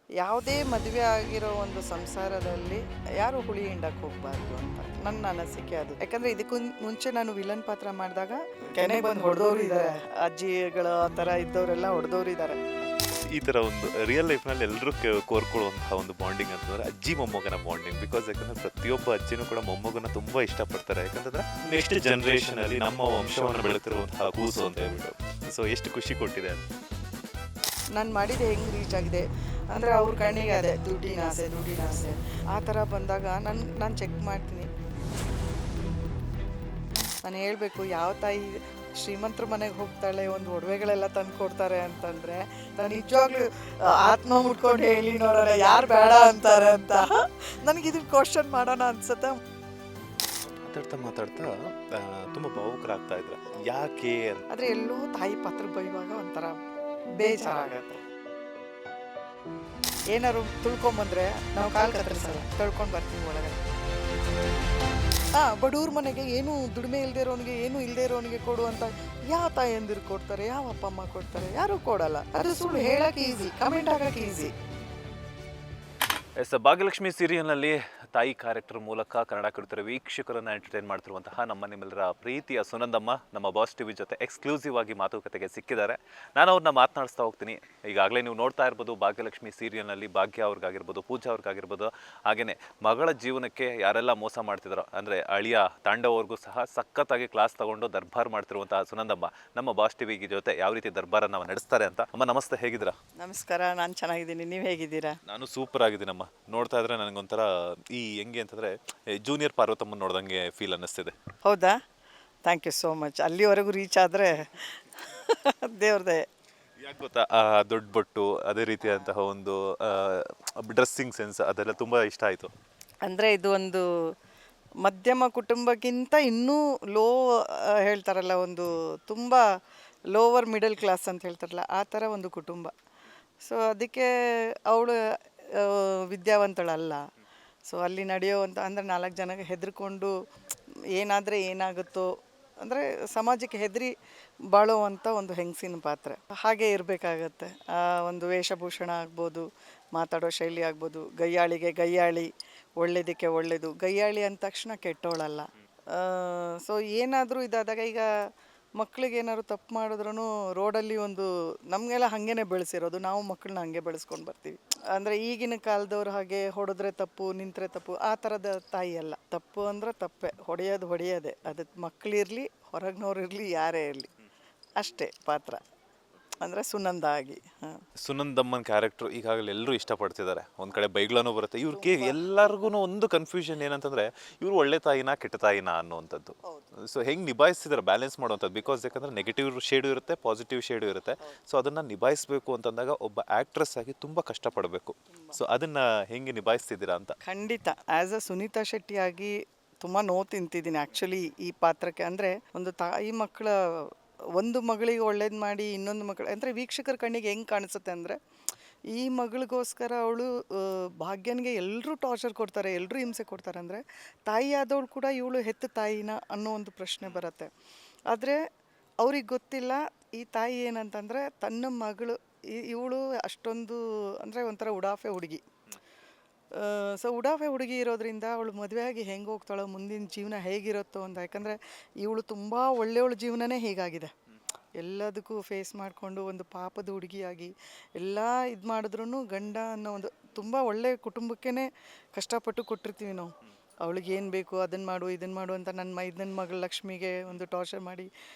ಯಾವುದೇ ಮದುವೆ ಆಗಿರೋ ಒಂದು ಸಂಸಾರದಲ್ಲಿ ಯಾರು ಹುಳಿ ಹಿಂಡಕ್ಕೆ ಹೋಗ್ಬಾರ್ದು ಅಂತ ನನ್ನ ಅನಿಸಿಕೆ ಅದು. ಯಾಕಂದ್ರೆ ಇದಕ್ಕೂ ಮುಂಚೆ ನಾನು ವಿಲನ್ ಪಾತ್ರ ಮಾಡಿದಾಗ ಕೆನೆ ಬಂದು ಹೊಡೆದವ್ರು ಇದ್ದಾರೆ, ಅಜ್ಜಿಗಳ ಥರ ಇದ್ದವರೆಲ್ಲ ಹೊಡೆದವ್ರು ಇದ್ದಾರೆ. ಈ ತರ ಒಂದು ರಿಯಲ್ ಲೈಫ್ನಲ್ಲಿ ಎಲ್ಲರೂ ಕೋರ್ಕೊಳ್ಳುವಂತಹ ಒಂದು ಬಾಂಡಿಂಗ್ ಅಂತಂದ್ರೆ ಅಜ್ಜಿ ಮೊಮ್ಮಗನ ಬಾಂಡಿಂಗ್. ಬಿಕಾಸ್ ಯಾಕಂದ್ರೆ ಪ್ರತಿಯೊಬ್ಬ ಅಜ್ಜಿನೂ ಕೂಡ ಮೊಮ್ಮಗನ ತುಂಬಾ ಇಷ್ಟಪಡ್ತಾರೆ. ಯಾಕಂತಂದ್ರೆ ನೆಕ್ಸ್ಟ್ ಜನರೇಷನ್ ಅಲ್ಲಿ ನಮ್ಮ ವಂಶವನ್ನು ಬೆಳೆತಿರುವಂತಹ ಕೂಸು ಅಂತ ಹೇಳ್ಬಿಟ್ಟು. ಸೊ ಎಷ್ಟು ಖುಷಿ ಕೊಟ್ಟಿದೆ ಅದು. ನಾನು ಮಾಡಿದೆ ಹೆಂಗೆ ರೀಚ್ ಆಗಿದೆ ಅಂದರೆ ಅವ್ರ ಕಣ್ಣಿಗೆ ಅದೇ ದುಡ್ಡಿನ ಆಸೆ ಆ ಥರ ಬಂದಾಗ ನಾನು ಚೆಕ್ ಮಾಡ್ತೀನಿ. ನಾನು ಹೇಳಬೇಕು, ಯಾವ ತಾಯಿ ಶ್ರೀಮಂತರ ಮನೆಗೆ ಹೋಗ್ತಾಳೆ ಒಂದು ಒಡವೆಗಳೆಲ್ಲ ತಂದು ಕೊಡ್ತಾರೆ ಅಂತಂದರೆ ನಾನು ನಿಜವಾಗ್ಲೂ ಆತ್ಮ ಮುಟ್ಕೊಂಡು ಹೇಳಿ ನೋಡೋಣ ಯಾರು ಬೇಡ ಅಂತಾರೆ ಅಂತ. ನನಗಿದು ಕ್ವಶನ್ ಮಾಡೋಣ ಅನ್ಸುತ್ತೆ. ಮಾತಾಡ್ತಾ ತುಂಬ ಭಾವುಕರಾಗ್ತಾ ಇದ್ರು. ಯಾಕೆ ಅಂತ. ಆದರೆ ಎಲ್ಲೋ ತಾಯಿ ಪಾತ್ರ ಬೈಯುವಾಗ ಒಂಥರ ಬೇಜಾರಾಗತ್ತೆ. ಏನಾದ್ರು ತುಳ್ಕೊಂಬಂದ್ರೆ ನಾವು ಕಾಲು ಕತ್ತರಿಸಲ್ಲ, ತೊಳ್ಕೊಂಡು ಬರ್ತೀವಿ ಒಳಗಡೆ. ಬಡವ್ರ ಮನೆಗೆ ಏನು ದುಡಿಮೆ ಇಲ್ಲದೆ ಇರೋನಿಗೆ, ಏನು ಇಲ್ಲದೆ ಇರೋನಿಗೆ ಕೊಡುವಂತ ಯಾವ ತಾಯಂದಿರು ಕೊಡ್ತಾರೆ, ಯಾವ ಅಪ್ಪ ಅಮ್ಮ ಕೊಡ್ತಾರೆ? ಯಾರು ಕೊಡಲ್ಲ. ಅದು ಸುಳ್ಳು ಹೇಳಕ್ಕೆ ಈಸಿ, ಕಮೆಂಟ್ ಆಗಕ್ಕೆ ಈಸಿ. ಭಾಗ್ಯಲಕ್ಷ್ಮಿ ಸೀರಿಯಲ್ನಲ್ಲಿ ತಾಯಿ ಕ್ಯಾರೆಕ್ಟರ್ ಮೂಲಕ ಕನ್ನಡ ಕಿರುತೆರೆ ವೀಕ್ಷಕರನ್ನು ಎಂಟರ್ಟೈನ್ ಮಾಡ್ತಿರುವಂತಹ ನಿಮ್ಮೆಲ್ಲರ ಪ್ರೀತಿಯ ಸುನಂದಮ್ಮ ನಮ್ಮ ಬಾಸ್ ಟಿವಿ ಜೊತೆ ಎಕ್ಸ್ಕ್ಲೂಸಿವ್ ಆಗಿ ಮಾತುಕತೆಗೆ ಸಿಕ್ಕಿದ್ದಾರೆ. ನಾನು ಅವ್ರನ್ನ ಮಾತನಾಡಿಸ್ತಾ ಹೋಗ್ತೀನಿ. ಈಗಾಗಲೇ ನೀವು ನೋಡ್ತಾ ಇರ್ಬೋದು ಭಾಗ್ಯಲಕ್ಷ್ಮಿ ಸೀರಿಯಲ್ನಲ್ಲಿ ಭಾಗ್ಯ ಅವ್ರಿಗಾಗಿರ್ಬೋದು, ಪೂಜಾ ಅವ್ರಿಗಾಗಿರ್ಬೋದು, ಹಾಗೆಯೇ ಮಗಳ ಜೀವನಕ್ಕೆ ಯಾರೆಲ್ಲ ಮೋಸ ಮಾಡ್ತಿದ್ದಾರೋ ಅಂದರೆ ಅಳಿಯ ತಾಂಡವ್ರಿಗೂ ಸಹ ಸಖತ್ತಾಗಿ ಕ್ಲಾಸ್ ತಗೊಂಡು ದರ್ಬಾರ್ ಮಾಡ್ತಿರುವಂತಹ ಸುನಂದಮ್ಮ ನಮ್ಮ ಬಾಸ್ ಟಿವಿ ಜೊತೆ ಯಾವ ರೀತಿ ದರ್ಬಾರನ್ನು ನಡೆಸ್ತಾರೆ ಅಂತ. ಅಮ್ಮ ನಮಸ್ತೆ, ಹೇಗಿದ್ದೀರಾ? ನಮಸ್ಕಾರ, ನಾನು ಚೆನ್ನಾಗಿದ್ದೀನಿ, ನೀವು ಹೇಗಿದ್ದೀರಾ? ನಾನು ಸೂಪರ್ ಆಗಿದ್ದೀನಮ್ಮ. ನೋಡ್ತಾ ಇದ್ರೆ ನನಗೊಂಥರ ಈ ಹೆಂಗೆ ಅಂತಂದ್ರೆ ಜೂನಿಯರ್ ಪಾರ್ವತಮ್ಮನ ನೋಡ್ದಂಗೆ ಫೀಲ್ ಅನ್ನಿಸ್ತಿದೆ. ಹೌದಾ? Thank you so much. ಅಲ್ಲಿವರೆಗೂ ರೀಚ್ ಆದರೆ ದೇವ್ರದೇ. ಯಾಕೆ ಗೊತ್ತಾ, ದೊಡ್ಡ ಬೊಟ್ಟು, ಅದೇ ರೀತಿಯಾದಂತಹ ಒಂದು ಡ್ರೆಸ್ಸಿಂಗ್ ಸೆನ್ಸ್ ಅದೆಲ್ಲ ತುಂಬ ಇಷ್ಟ ಆಯಿತು. ಅಂದರೆ ಇದು ಒಂದು ಮಧ್ಯಮ ಕುಟುಂಬಕ್ಕಿಂತ ಇನ್ನೂ ಲೋ ಹೇಳ್ತಾರಲ್ಲ, ಒಂದು ತುಂಬ ಲೋವರ್ ಮಿಡಲ್ ಕ್ಲಾಸ್ ಅಂತ ಹೇಳ್ತಾರಲ್ಲ, ಆ ಥರ ಒಂದು ಕುಟುಂಬ. ಸೊ ಅದಕ್ಕೆ ಅವಳು ವಿದ್ಯಾವಂತಳಲ್ಲ. ಸೊ ಅಲ್ಲಿ ನಡೆಯೋವಂಥ ಅಂದರೆ 4 ಜನಕ್ಕೆ ಹೆದರ್ಕೊಂಡು ಏನಾದರೆ ಏನಾಗುತ್ತೋ ಅಂದರೆ ಸಮಾಜಕ್ಕೆ ಹೆದರಿ ಬಾಳೋವಂಥ ಒಂದು ಹೆಂಗಸಿನ ಪಾತ್ರ. ಹಾಗೆ ಇರಬೇಕಾಗತ್ತೆ. ಒಂದು ವೇಷಭೂಷಣ ಆಗ್ಬೋದು, ಮಾತಾಡೋ ಶೈಲಿ ಆಗ್ಬೋದು, ಗಯ್ಯಾಳಿಗೆ ಗಯ್ಯಾಳಿ, ಒಳ್ಳೆಯದಕ್ಕೆ ಒಳ್ಳೆಯದು. ಗಯ್ಯಾಳಿ ಅಂದ ತಕ್ಷಣ ಕೆಟ್ಟೋಳಲ್ಲ. ಸೊ ಏನಾದರೂ ಇದಾದಾಗ ಈಗ ಮಕ್ಳಿಗೆ ಏನಾದ್ರು ತಪ್ಪು ಮಾಡಿದ್ರೂ ರೋಡಲ್ಲಿ ಒಂದು ನಮಗೆಲ್ಲ ಹಾಗೇ ಬೆಳೆಸಿರೋದು, ನಾವು ಮಕ್ಕಳನ್ನ ಹಾಗೆ ಬೆಳೆಸ್ಕೊಂಡು ಬರ್ತೀವಿ. ಅಂದರೆ ಈಗಿನ ಕಾಲದವ್ರು ಹಾಗೆ ಹೊಡೆದ್ರೆ ತಪ್ಪು, ನಿಂತರೆ ತಪ್ಪು, ಆ ಥರದ ತಾಯಿ ಅಲ್ಲ. ತಪ್ಪು ಅಂದರೆ ತಪ್ಪೆ, ಹೊಡೆಯೋದೇ. ಅದು ಮಕ್ಕಳಿರಲಿ, ಹೊರಗಿನವ್ರು ಇರಲಿ, ಯಾರೇ ಇರಲಿ, ಅಷ್ಟೇ ಪಾತ್ರ. ಅಂದರೆ ಸುನಂದ ಆಗಿ. ಸುನಂದಮ್ಮನ ಕ್ಯಾರೆಕ್ಟರ್ ಈಗಾಗಲೇ ಎಲ್ಲರೂ ಇಷ್ಟಪಡ್ತಿದ್ದಾರೆ. ಒಂದು ಕಡೆ ಬೈಗ್ಲೂ ಬರುತ್ತೆ. ಇವ್ರಿಗೆ ಎಲ್ಲರಿಗೂ ಒಂದು ಕನ್ಫ್ಯೂಷನ್ ಏನಂತಂದರೆ ಇವರು ಒಳ್ಳೆ ತಾಯಿನಾ ಕೆಟ್ಟ ತಾಯಿನಾ ಅನ್ನುವಂಥದ್ದು. ಸೊ ಹೆಂಗೆ ನಿಭಾಯಿಸ್ತಿದ್ದಾರೆ ಬ್ಯಾಲೆನ್ಸ್ ಮಾಡುವಂಥದ್ದು. ಬಿಕಾಸ್ ಯಾಕಂದರೆ ನೆಗೆಟಿವ್ ಶೇಡು ಇರುತ್ತೆ, ಪಾಸಿಟಿವ್ ಶೇಡು ಇರುತ್ತೆ. ಸೊ ಅದನ್ನು ನಿಭಾಯಿಸಬೇಕು ಅಂತಂದಾಗ ಒಬ್ಬ ಆ್ಯಕ್ಟ್ರೆಸ್ ಆಗಿ ತುಂಬ ಕಷ್ಟಪಡಬೇಕು. ಸೊ ಅದನ್ನು ಹೆಂಗೆ ನಿಭಾಯಿಸ್ತಿದ್ದೀರಾ ಅಂತ. ಖಂಡಿತ ಆ್ಯಸ್ ಅ ಸುನೀತಾ ಶೆಟ್ಟಿ ಆಗಿ ತುಂಬ ನೋವು ತಿಂತಿದ್ದೀನಿ ಆ್ಯಕ್ಚುಲಿ ಈ ಪಾತ್ರಕ್ಕೆ. ಅಂದರೆ ಒಂದು ತಾಯಿ ಮಕ್ಕಳ, ಒಂದು ಮಗಳಿಗೆ ಒಳ್ಳೇದು ಮಾಡಿ ಇನ್ನೊಂದು ಮಗಳು ಅಂದರೆ ವೀಕ್ಷಕರ ಕಣ್ಣಿಗೆ ಹೆಂಗೆ ಕಾಣಿಸುತ್ತೆ ಅಂದರೆ, ಈ ಮಗಳಿಗೋಸ್ಕರ ಅವಳು ಭಾಗ್ಯನಿಗೆ ಎಲ್ಲರೂ ಟಾರ್ಚರ್ ಕೊಡ್ತಾರೆ, ಎಲ್ಲರೂ ಹಿಂಸೆ ಕೊಡ್ತಾರೆ. ಅಂದರೆ ತಾಯಿ ಆದವಳು ಕೂಡ ಇವಳು ಹೆತ್ತ ತಾಯಿನ ಅನ್ನೋ ಒಂದು ಪ್ರಶ್ನೆ ಬರುತ್ತೆ. ಆದರೆ ಅವ್ರಿಗೆ ಗೊತ್ತಿಲ್ಲ ಈ ತಾಯಿ ಏನಂತಂದರೆ ತನ್ನ ಮಗಳು ಇವಳು ಅಷ್ಟೊಂದು ಅಂದರೆ ಒಂಥರ ಉಡಾಫೆ ಹುಡುಗಿ. ಸೊ ಉಡಾಫೆ ಹುಡುಗಿ ಇರೋದ್ರಿಂದ ಅವಳು ಮದುವೆಯಾಗಿ ಹೆಂಗೆ ಹೋಗ್ತಾಳೋ, ಮುಂದಿನ ಜೀವನ ಹೇಗಿರುತ್ತೋ ಅಂತ. ಯಾಕಂದರೆ ಇವಳು ತುಂಬ ಒಳ್ಳೆಯವಳ ಜೀವನನೇ ಹೀಗಾಗಿದೆ. ಎಲ್ಲದಕ್ಕೂ ಫೇಸ್ ಮಾಡಿಕೊಂಡು ಒಂದು ಪಾಪದ ಹುಡುಗಿಯಾಗಿ ಎಲ್ಲ ಇದು ಮಾಡಿದ್ರೂ ಗಂಡ ಅನ್ನೋ ಒಂದು ತುಂಬ ಒಳ್ಳೆಯ ಕುಟುಂಬಕ್ಕೇ ಕಷ್ಟಪಟ್ಟು ಕೊಟ್ಟಿರ್ತೀವಿ ನಾವು. ಅವಳಿಗೆ ಏನು ಬೇಕು ಅದನ್ನು ಮಾಡು, ಇದನ್ನು ಮಾಡು ಅಂತ ನನ್ನ ಮಗಳು ಲಕ್ಷ್ಮಿಗೆ ಒಂದು ಟಾರ್ಚರ್ ಮಾಡಿ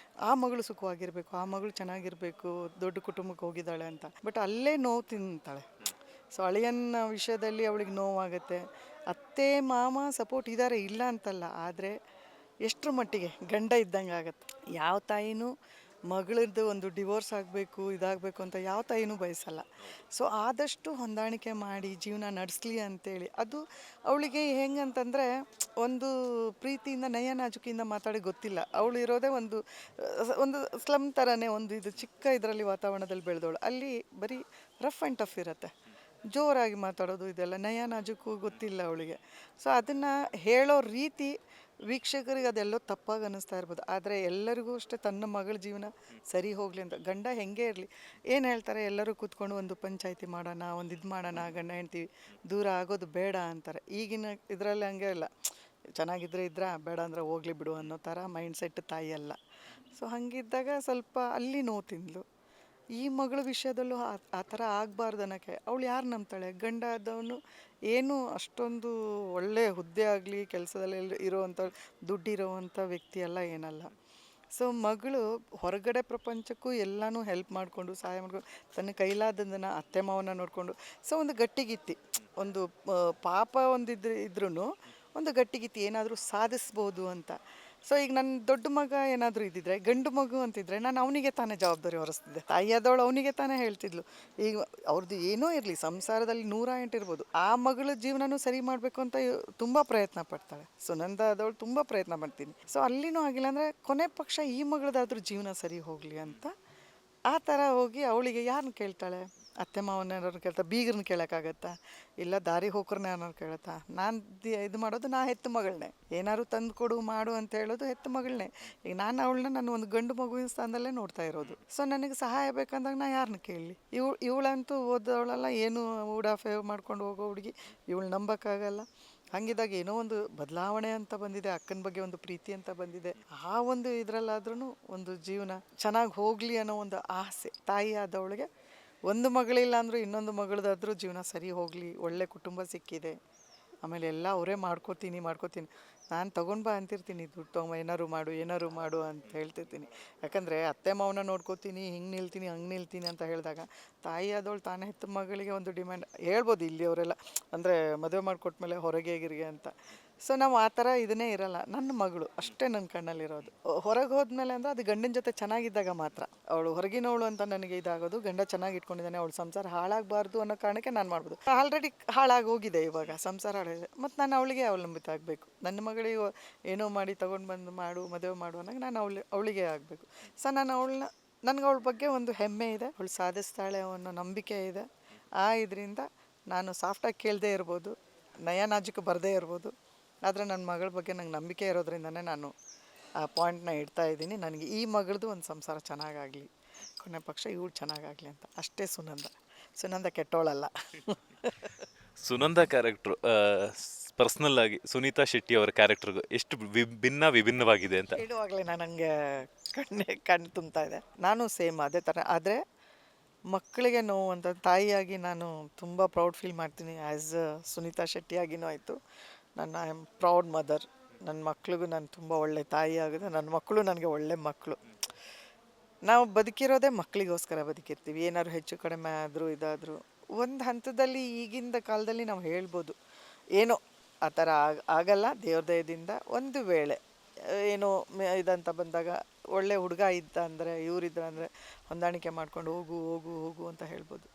ಆ ಮಗಳು ಸುಖವಾಗಿರಬೇಕು, ಆ ಮಗಳು ಚೆನ್ನಾಗಿರಬೇಕು, ದೊಡ್ಡ ಕುಟುಂಬಕ್ಕೆ ಹೋಗಿದ್ದಾಳೆ ಅಂತ. ಬಟ್ ಅಲ್ಲೇ ನೋವು ತಿಂತಾಳೆ. ಸೊ ಅಳಿಯನ್ನ ವಿಷಯದಲ್ಲಿ ಅವಳಿಗೆ ನೋವಾಗುತ್ತೆ. ಅತ್ತೆ ಮಾಮ ಸಪೋರ್ಟ್ ಇದ್ದಾರೆ, ಇಲ್ಲ ಅಂತಲ್ಲ. ಆದರೆ ಎಷ್ಟರ ಮಟ್ಟಿಗೆ ಗಂಡ ಇದ್ದಂಗೆ ಆಗುತ್ತೆ. ಯಾವ ತಾಯಿನೂ ಮಗಳದ್ದು ಒಂದು ಡಿವೋರ್ಸ್ ಆಗಬೇಕು, ಇದಾಗಬೇಕು ಅಂತ ಯಾವ ತಾಯಿನೂ ಬಯಸಲ್ಲ. ಸೊ ಆದಷ್ಟು ಹೊಂದಾಣಿಕೆ ಮಾಡಿ ಜೀವನ ನಡೆಸಲಿ ಅಂತೇಳಿ. ಅದು ಅವಳಿಗೆ ಹೆಂಗಂತಂದರೆ ಒಂದು ಪ್ರೀತಿಯಿಂದ ನಯ ನಾಜುಕಿಯಿಂದ ಮಾತಾಡಿ ಗೊತ್ತಿಲ್ಲ. ಅವಳು ಇರೋದೇ ಒಂದು ಸ್ಲಮ್ ಥರನೇ, ಒಂದು ಇದು ಚಿಕ್ಕ ಇದರಲ್ಲಿ ವಾತಾವರಣದಲ್ಲಿ ಬೆಳೆದವಳು. ಅಲ್ಲಿ ಬರೀ ರಫ್ ಆ್ಯಂಡ್ ಟಫ್ ಇರುತ್ತೆ. ಜೋರಾಗಿ ಮಾತಾಡೋದು ಇದೆಲ್ಲ ನಯ ನಾಜೂಕು ಗೊತ್ತಿಲ್ಲ ಅವಳಿಗೆ. ಸೊ ಅದನ್ನು ಹೇಳೋ ರೀತಿ ವೀಕ್ಷಕರಿಗೆ ಅದೆಲ್ಲೋ ತಪ್ಪಾಗಿ ಅನ್ನಿಸ್ತಾ ಇರ್ಬೋದು. ಆದರೆ ಎಲ್ಲರಿಗೂ ಅಷ್ಟೇ ತನ್ನ ಮಗಳ ಜೀವನ ಸರಿ ಹೋಗಲಿ ಅಂತ ಗಂಡ ಹೆಂಗೆ ಇರಲಿ, ಏನು ಹೇಳ್ತಾರೆ, ಎಲ್ಲರೂ ಕೂತ್ಕೊಂಡು ಒಂದು ಪಂಚಾಯಿತಿ ಮಾಡೋಣ, ಒಂದು ಇದು ಮಾಡೋಣ, ಗಂಡ ಹೆಂಡ್ತಿ ದೂರ ಆಗೋದು ಬೇಡ ಅಂತಾರೆ. ಈಗಿನ ಇದರಲ್ಲಿ ಹಂಗೆ ಇಲ್ಲ, ಚೆನ್ನಾಗಿದ್ರೆ ಇದ್ರ, ಬೇಡ ಅಂದರೆ ಹೋಗ್ಲಿ ಬಿಡು ಅನ್ನೋ ಥರ ಮೈಂಡ್ ಸೆಟ್ ತಾಯಿ ಅಲ್ಲ. ಸೊ ಹಾಗಿದ್ದಾಗ ಸ್ವಲ್ಪ ಅಲ್ಲಿ ನೋವು ತಿಂದ್ಲು. ಈ ಮಗಳ ವಿಷಯದಲ್ಲೂ ಆ ಥರ ಆಗಬಾರ್ದು ಅನ್ನೋಕ್ಕೆ ಅವಳು ಯಾರು ನಂಬ್ತಾಳೆ? ಗಂಡ ಆದವನು ಏನು ಅಷ್ಟೊಂದು ಒಳ್ಳೆ ಹುದ್ದೆ ಆಗಲಿ ಕೆಲಸದಲ್ಲಿ ಇರೋವಂಥ ದುಡ್ಡಿರೋವಂಥ ವ್ಯಕ್ತಿ ಎಲ್ಲ ಏನಲ್ಲ. ಸೊ ಮಗಳು ಹೊರಗಡೆ ಪ್ರಪಂಚಕ್ಕೂ ಎಲ್ಲನೂ ಹೆಲ್ಪ್ ಮಾಡಿಕೊಂಡು ಸಹಾಯ ಮಾಡ್ಕೊಂಡು ತನ್ನ ಕೈಲಾದದನ್ನು ಅತ್ತೆ ಮಾವನ ನೋಡಿಕೊಂಡು ಸೊ ಒಂದು ಗಟ್ಟಿಗಿತ್ತಿ, ಒಂದು ಪಾಪ ಇದ್ರೂ ಒಂದು ಗಟ್ಟಿಗಿತ್ತಿ ಏನಾದರೂ ಸಾಧಿಸ್ಬೋದು ಅಂತ. ಸೊ ಈಗ ನನ್ನ ದೊಡ್ಡ ಮಗ ಏನಾದರೂ ಇದ್ದಿದ್ರೆ, ಗಂಡು ಮಗು ಅಂತಿದ್ರೆ, ನಾನು ಅವನಿಗೆ ತಾನೇ ಜವಾಬ್ದಾರಿ ಹೊರಿಸ್ತಿದ್ದೆ. ತಾಯಿಯಾದವಳು ಅವನಿಗೆ ತಾನೇ ಹೇಳ್ತಿದ್ಲು. ಈಗ ಅವ್ರದ್ದು ಏನೋ ಇರಲಿ, ಸಂಸಾರದಲ್ಲಿ 108 ಇರ್ಬೋದು, ಆ ಮಗಳ ಜೀವನನೂ ಸರಿ ಮಾಡಬೇಕು ಅಂತ ತುಂಬ ಪ್ರಯತ್ನ ಪಡ್ತಾಳೆ. ಸುನಂದ ಆದವಳು ತುಂಬ ಪ್ರಯತ್ನ ಮಾಡ್ತೀನಿ. ಸೊ ಅಲ್ಲಿನೂ ಆಗಿಲ್ಲ ಅಂದರೆ ಕೊನೆ ಪಕ್ಷ ಈ ಮಗಳದಾದ್ರೂ ಜೀವನ ಸರಿ ಹೋಗಲಿ ಅಂತ ಆ ಥರ ಹೋಗಿ ಅವಳಿಗೆ ಯಾರನ್ನ ಕೇಳ್ತಾಳೆ? ಅತ್ತೆ ಮಾವನ ಏನಾದ್ರು ಕೇಳ್ತಾ, ಬೀಗರನ್ನ ಕೇಳೋಕ್ಕಾಗತ್ತಾ? ಇಲ್ಲ ದಾರಿ ಹೋಗ್ರನ್ನ ಏನಾರು ಕೇಳುತ್ತಾ? ನಾನು ಇದು ಮಾಡೋದು ನಾ ಹೆತ್ತ ಮಗಳನ್ನೇ, ಏನಾದ್ರು ತಂದು ಕೊಡು ಮಾಡು ಅಂತ ಹೇಳೋದು ಹೆತ್ತ ಮಗಳನ್ನೇ. ಈಗ ನಾನು ಒಂದು ಗಂಡು ಮಗುವಿನ ಸ್ಥಾನದಲ್ಲೇ ನೋಡ್ತಾ ಇರೋದು. ಸೊ ನನಗೆ ಸಹಾಯ ಬೇಕಂದಾಗ ನಾ ಯಾರನ್ನ ಕೇಳಲಿ? ಇವಳಂತೂ ಓದೋಳೆಲ್ಲ ಏನು ಊಡಾಫೆ ಮಾಡ್ಕೊಂಡು ಹೋಗೋ ಹುಡುಗಿ, ಇವಳು ನಂಬೋಕ್ಕಾಗಲ್ಲ. ಹಂಗಿದಾಗ ಏನೋ ಒಂದು ಬದಲಾವಣೆ ಅಂತ ಬಂದಿದೆ, ಅಕ್ಕನ ಬಗ್ಗೆ ಒಂದು ಪ್ರೀತಿ ಅಂತ ಬಂದಿದೆ. ಆ ಒಂದು ಇದರಲ್ಲಾದ್ರೂ ಒಂದು ಜೀವನ ಚೆನ್ನಾಗಿ ಹೋಗಲಿ ಅನ್ನೋ ಒಂದು ಆಸೆ ತಾಯಿ ಆದವಳಿಗೆ. ಒಂದು ಮಗಳಿಲ್ಲ ಅಂದರೂ ಇನ್ನೊಂದು ಮಗಳದಾದ್ರೂ ಜೀವನ ಸರಿ ಹೋಗಲಿ, ಒಳ್ಳೆ ಕುಟುಂಬ ಸಿಕ್ಕಿದೆ, ಆಮೇಲೆ ಎಲ್ಲ ಅವರೇ ಮಾಡ್ಕೋತೀನಿ. ನಾನು ತೊಗೊಂಡು ಬಾ ಅಂತಿರ್ತೀನಿ, ದುಡ್ಡು ತೊಗೊಂಬ, ಏನಾರು ಮಾಡು ಅಂತ ಹೇಳ್ತಿರ್ತೀನಿ. ಯಾಕಂದರೆ ಅತ್ತೆ ಮಾವನ ನೋಡ್ಕೋತೀನಿ, ಹಿಂಗೆ ನಿಲ್ತೀನಿ ಹಂಗೆ ನಿಲ್ತೀನಿ ಅಂತ ಹೇಳಿದಾಗ ತಾಯಿ ಆದವಳು ತಾನೇ ಹೆತ್ತ ಮಗಳಿಗೆ ಒಂದು ಡಿಮ್ಯಾಂಡ್ ಹೇಳ್ಬೋದು ಇಲ್ಲಿ ಅವರೆಲ್ಲ, ಅಂದರೆ ಮದುವೆ ಮಾಡಿಕೊಟ್ಮೇಲೆ ಹೊರಗೆ ಗಿರಿಗೆ ಅಂತ. ಸೊ ನಾವು ಆ ಥರ ಇದನ್ನೇ ಇರಲ್ಲ. ನನ್ನ ಮಗಳು ಅಷ್ಟೇ ನನ್ನ ಕಣ್ಣಲ್ಲಿರೋದು. ಹೊರಗೆ ಹೋದ್ಮೇಲೆ ಅಂದರೆ ಅದು ಗಂಡನ ಜೊತೆ ಚೆನ್ನಾಗಿದ್ದಾಗ ಮಾತ್ರ. ಅವಳು ಹೊರಗಿನವಳು ಅಂತ ನನಗೆ ಇದಾಗೋದು, ಗಂಡ ಚೆನ್ನಾಗಿ ಇಟ್ಕೊಂಡಿದ್ದಾನೆ, ಅವಳು ಸಂಸಾರ ಹಾಳಾಗಬಾರ್ದು ಅನ್ನೋ ಕಾರಣಕ್ಕೆ ನಾನು ಮಾಡ್ಬೋದು. ಆಲ್ರೆಡಿ ಹಾಳಾಗಿ ಹೋಗಿದೆ, ಇವಾಗ ಸಂಸಾರ ಹಾಳಾಗಿದೆ, ಮತ್ತು ನಾನು ಅವಳಿಗೆ ಅವಲಂಬಿತ ಆಗಬೇಕು. ನನ್ನ ಮಗಳಿಗೆ ಏನೋ ಮಾಡಿ ತೊಗೊಂಡು ಬಂದು ಮದುವೆ ಮಾಡು ಅನ್ನೋಂಗೆ ನಾನು ಅವಳಿಗೆ ಆಗಬೇಕು. ಸೊ ನಾನು ನನಗೆ ಅವಳ ಬಗ್ಗೆ ಒಂದು ಹೆಮ್ಮೆ ಇದೆ, ಅವಳು ಸಾಧಿಸ್ತಾಳೆ ಅನ್ನೋ ನಂಬಿಕೆ ಇದೆ. ಇದರಿಂದ ನಾನು ಸಾಫ್ಟಾಗಿ ಕೇಳದೇ ಇರ್ಬೋದು, ನಯ ನಾಜೂಕು ಬರದೇ ಇರ್ಬೋದು, ಆದರೆ ನನ್ನ ಮಗಳ ಬಗ್ಗೆ ನಂಗೆ ನಂಬಿಕೆ ಇರೋದ್ರಿಂದನೇ ನಾನು ಆ ಪಾಯಿಂಟ್ನ ಇಡ್ತಾ ಇದ್ದೀನಿ. ನನಗೆ ಈ ಮಗಳದು ಒಂದು ಸಂಸಾರ ಚೆನ್ನಾಗಾಗಲಿ, ಕೊನೆ ಪಕ್ಷ ಇವಳು ಚೆನ್ನಾಗಾಗಲಿ ಅಂತ ಅಷ್ಟೇ. ಸುನಂದ ಕೆಟ್ಟೋಳಲ್ಲ. ಸುನಂದ ಕ್ಯಾರೆಕ್ಟ್ರು ಪರ್ಸ್ನಲ್ ಆಗಿ ಸುನೀತಾ ಶೆಟ್ಟಿ ಅವರ ಕ್ಯಾರೆಕ್ಟರ್ಗೂ ಎಷ್ಟು ವಿಭಿನ್ನವಾಗಿದೆ ಅಂತ ಹೇಳುವಾಗಲೇ ನನಗೆ ಕಣ್ಣು ತುಂಬ್ತಾ ಇದೆ. ನಾನು ಸೇಮ್ ಅದೇ ಥರ. ಆದರೆ ಮಕ್ಕಳಿಗೆ ನೋವು ಅಂತ ತಾಯಿಯಾಗಿ ನಾನು ತುಂಬ ಪ್ರೌಡ್ ಫೀಲ್ ಮಾಡ್ತೀನಿ. ಆ್ಯಸ್ ಸುನೀತಾ ಶೆಟ್ಟಿಯಾಗಿನೂ ಆಯಿತು, ಐ ಆಮ್ ಪ್ರೌಡ್ ಮದರ್. ನನ್ನ ಮಕ್ಳಿಗೂ ನಾನು ತುಂಬ ಒಳ್ಳೆ ತಾಯಿ ಆಗಿದೆ. ನನ್ನ ಮಕ್ಕಳು ನನಗೆ ಒಳ್ಳೆ ಮಕ್ಕಳು. ನಾವು ಬದುಕಿರೋದೇ ಮಕ್ಕಳಿಗೋಸ್ಕರ ಬದುಕಿರ್ತೀವಿ. ಏನಾದ್ರು ಹೆಚ್ಚು ಕಡಿಮೆ ಆದರೂ ಇದಾದರೂ ಒಂದು ಹಂತದಲ್ಲಿ ಈಗಿನ ಕಾಲದಲ್ಲಿ ನಾವು ಹೇಳ್ಬೋದು, ಏನೋ ಆ ಥರ ಆಗಲ್ಲ ದೇವ್ರ ದಯದಿಂದ. ಒಂದು ವೇಳೆ ಏನೋ ಇದಂತ ಬಂದಾಗ ಒಳ್ಳೆ ಹುಡುಗ ಇದ್ದ ಅಂದರೆ, ಇವರಿದ್ದ ಅಂದರೆ ಹೊಂದಾಣಿಕೆ ಮಾಡ್ಕೊಂಡು ಹೋಗು ಅಂತ ಹೇಳ್ಬೋದು.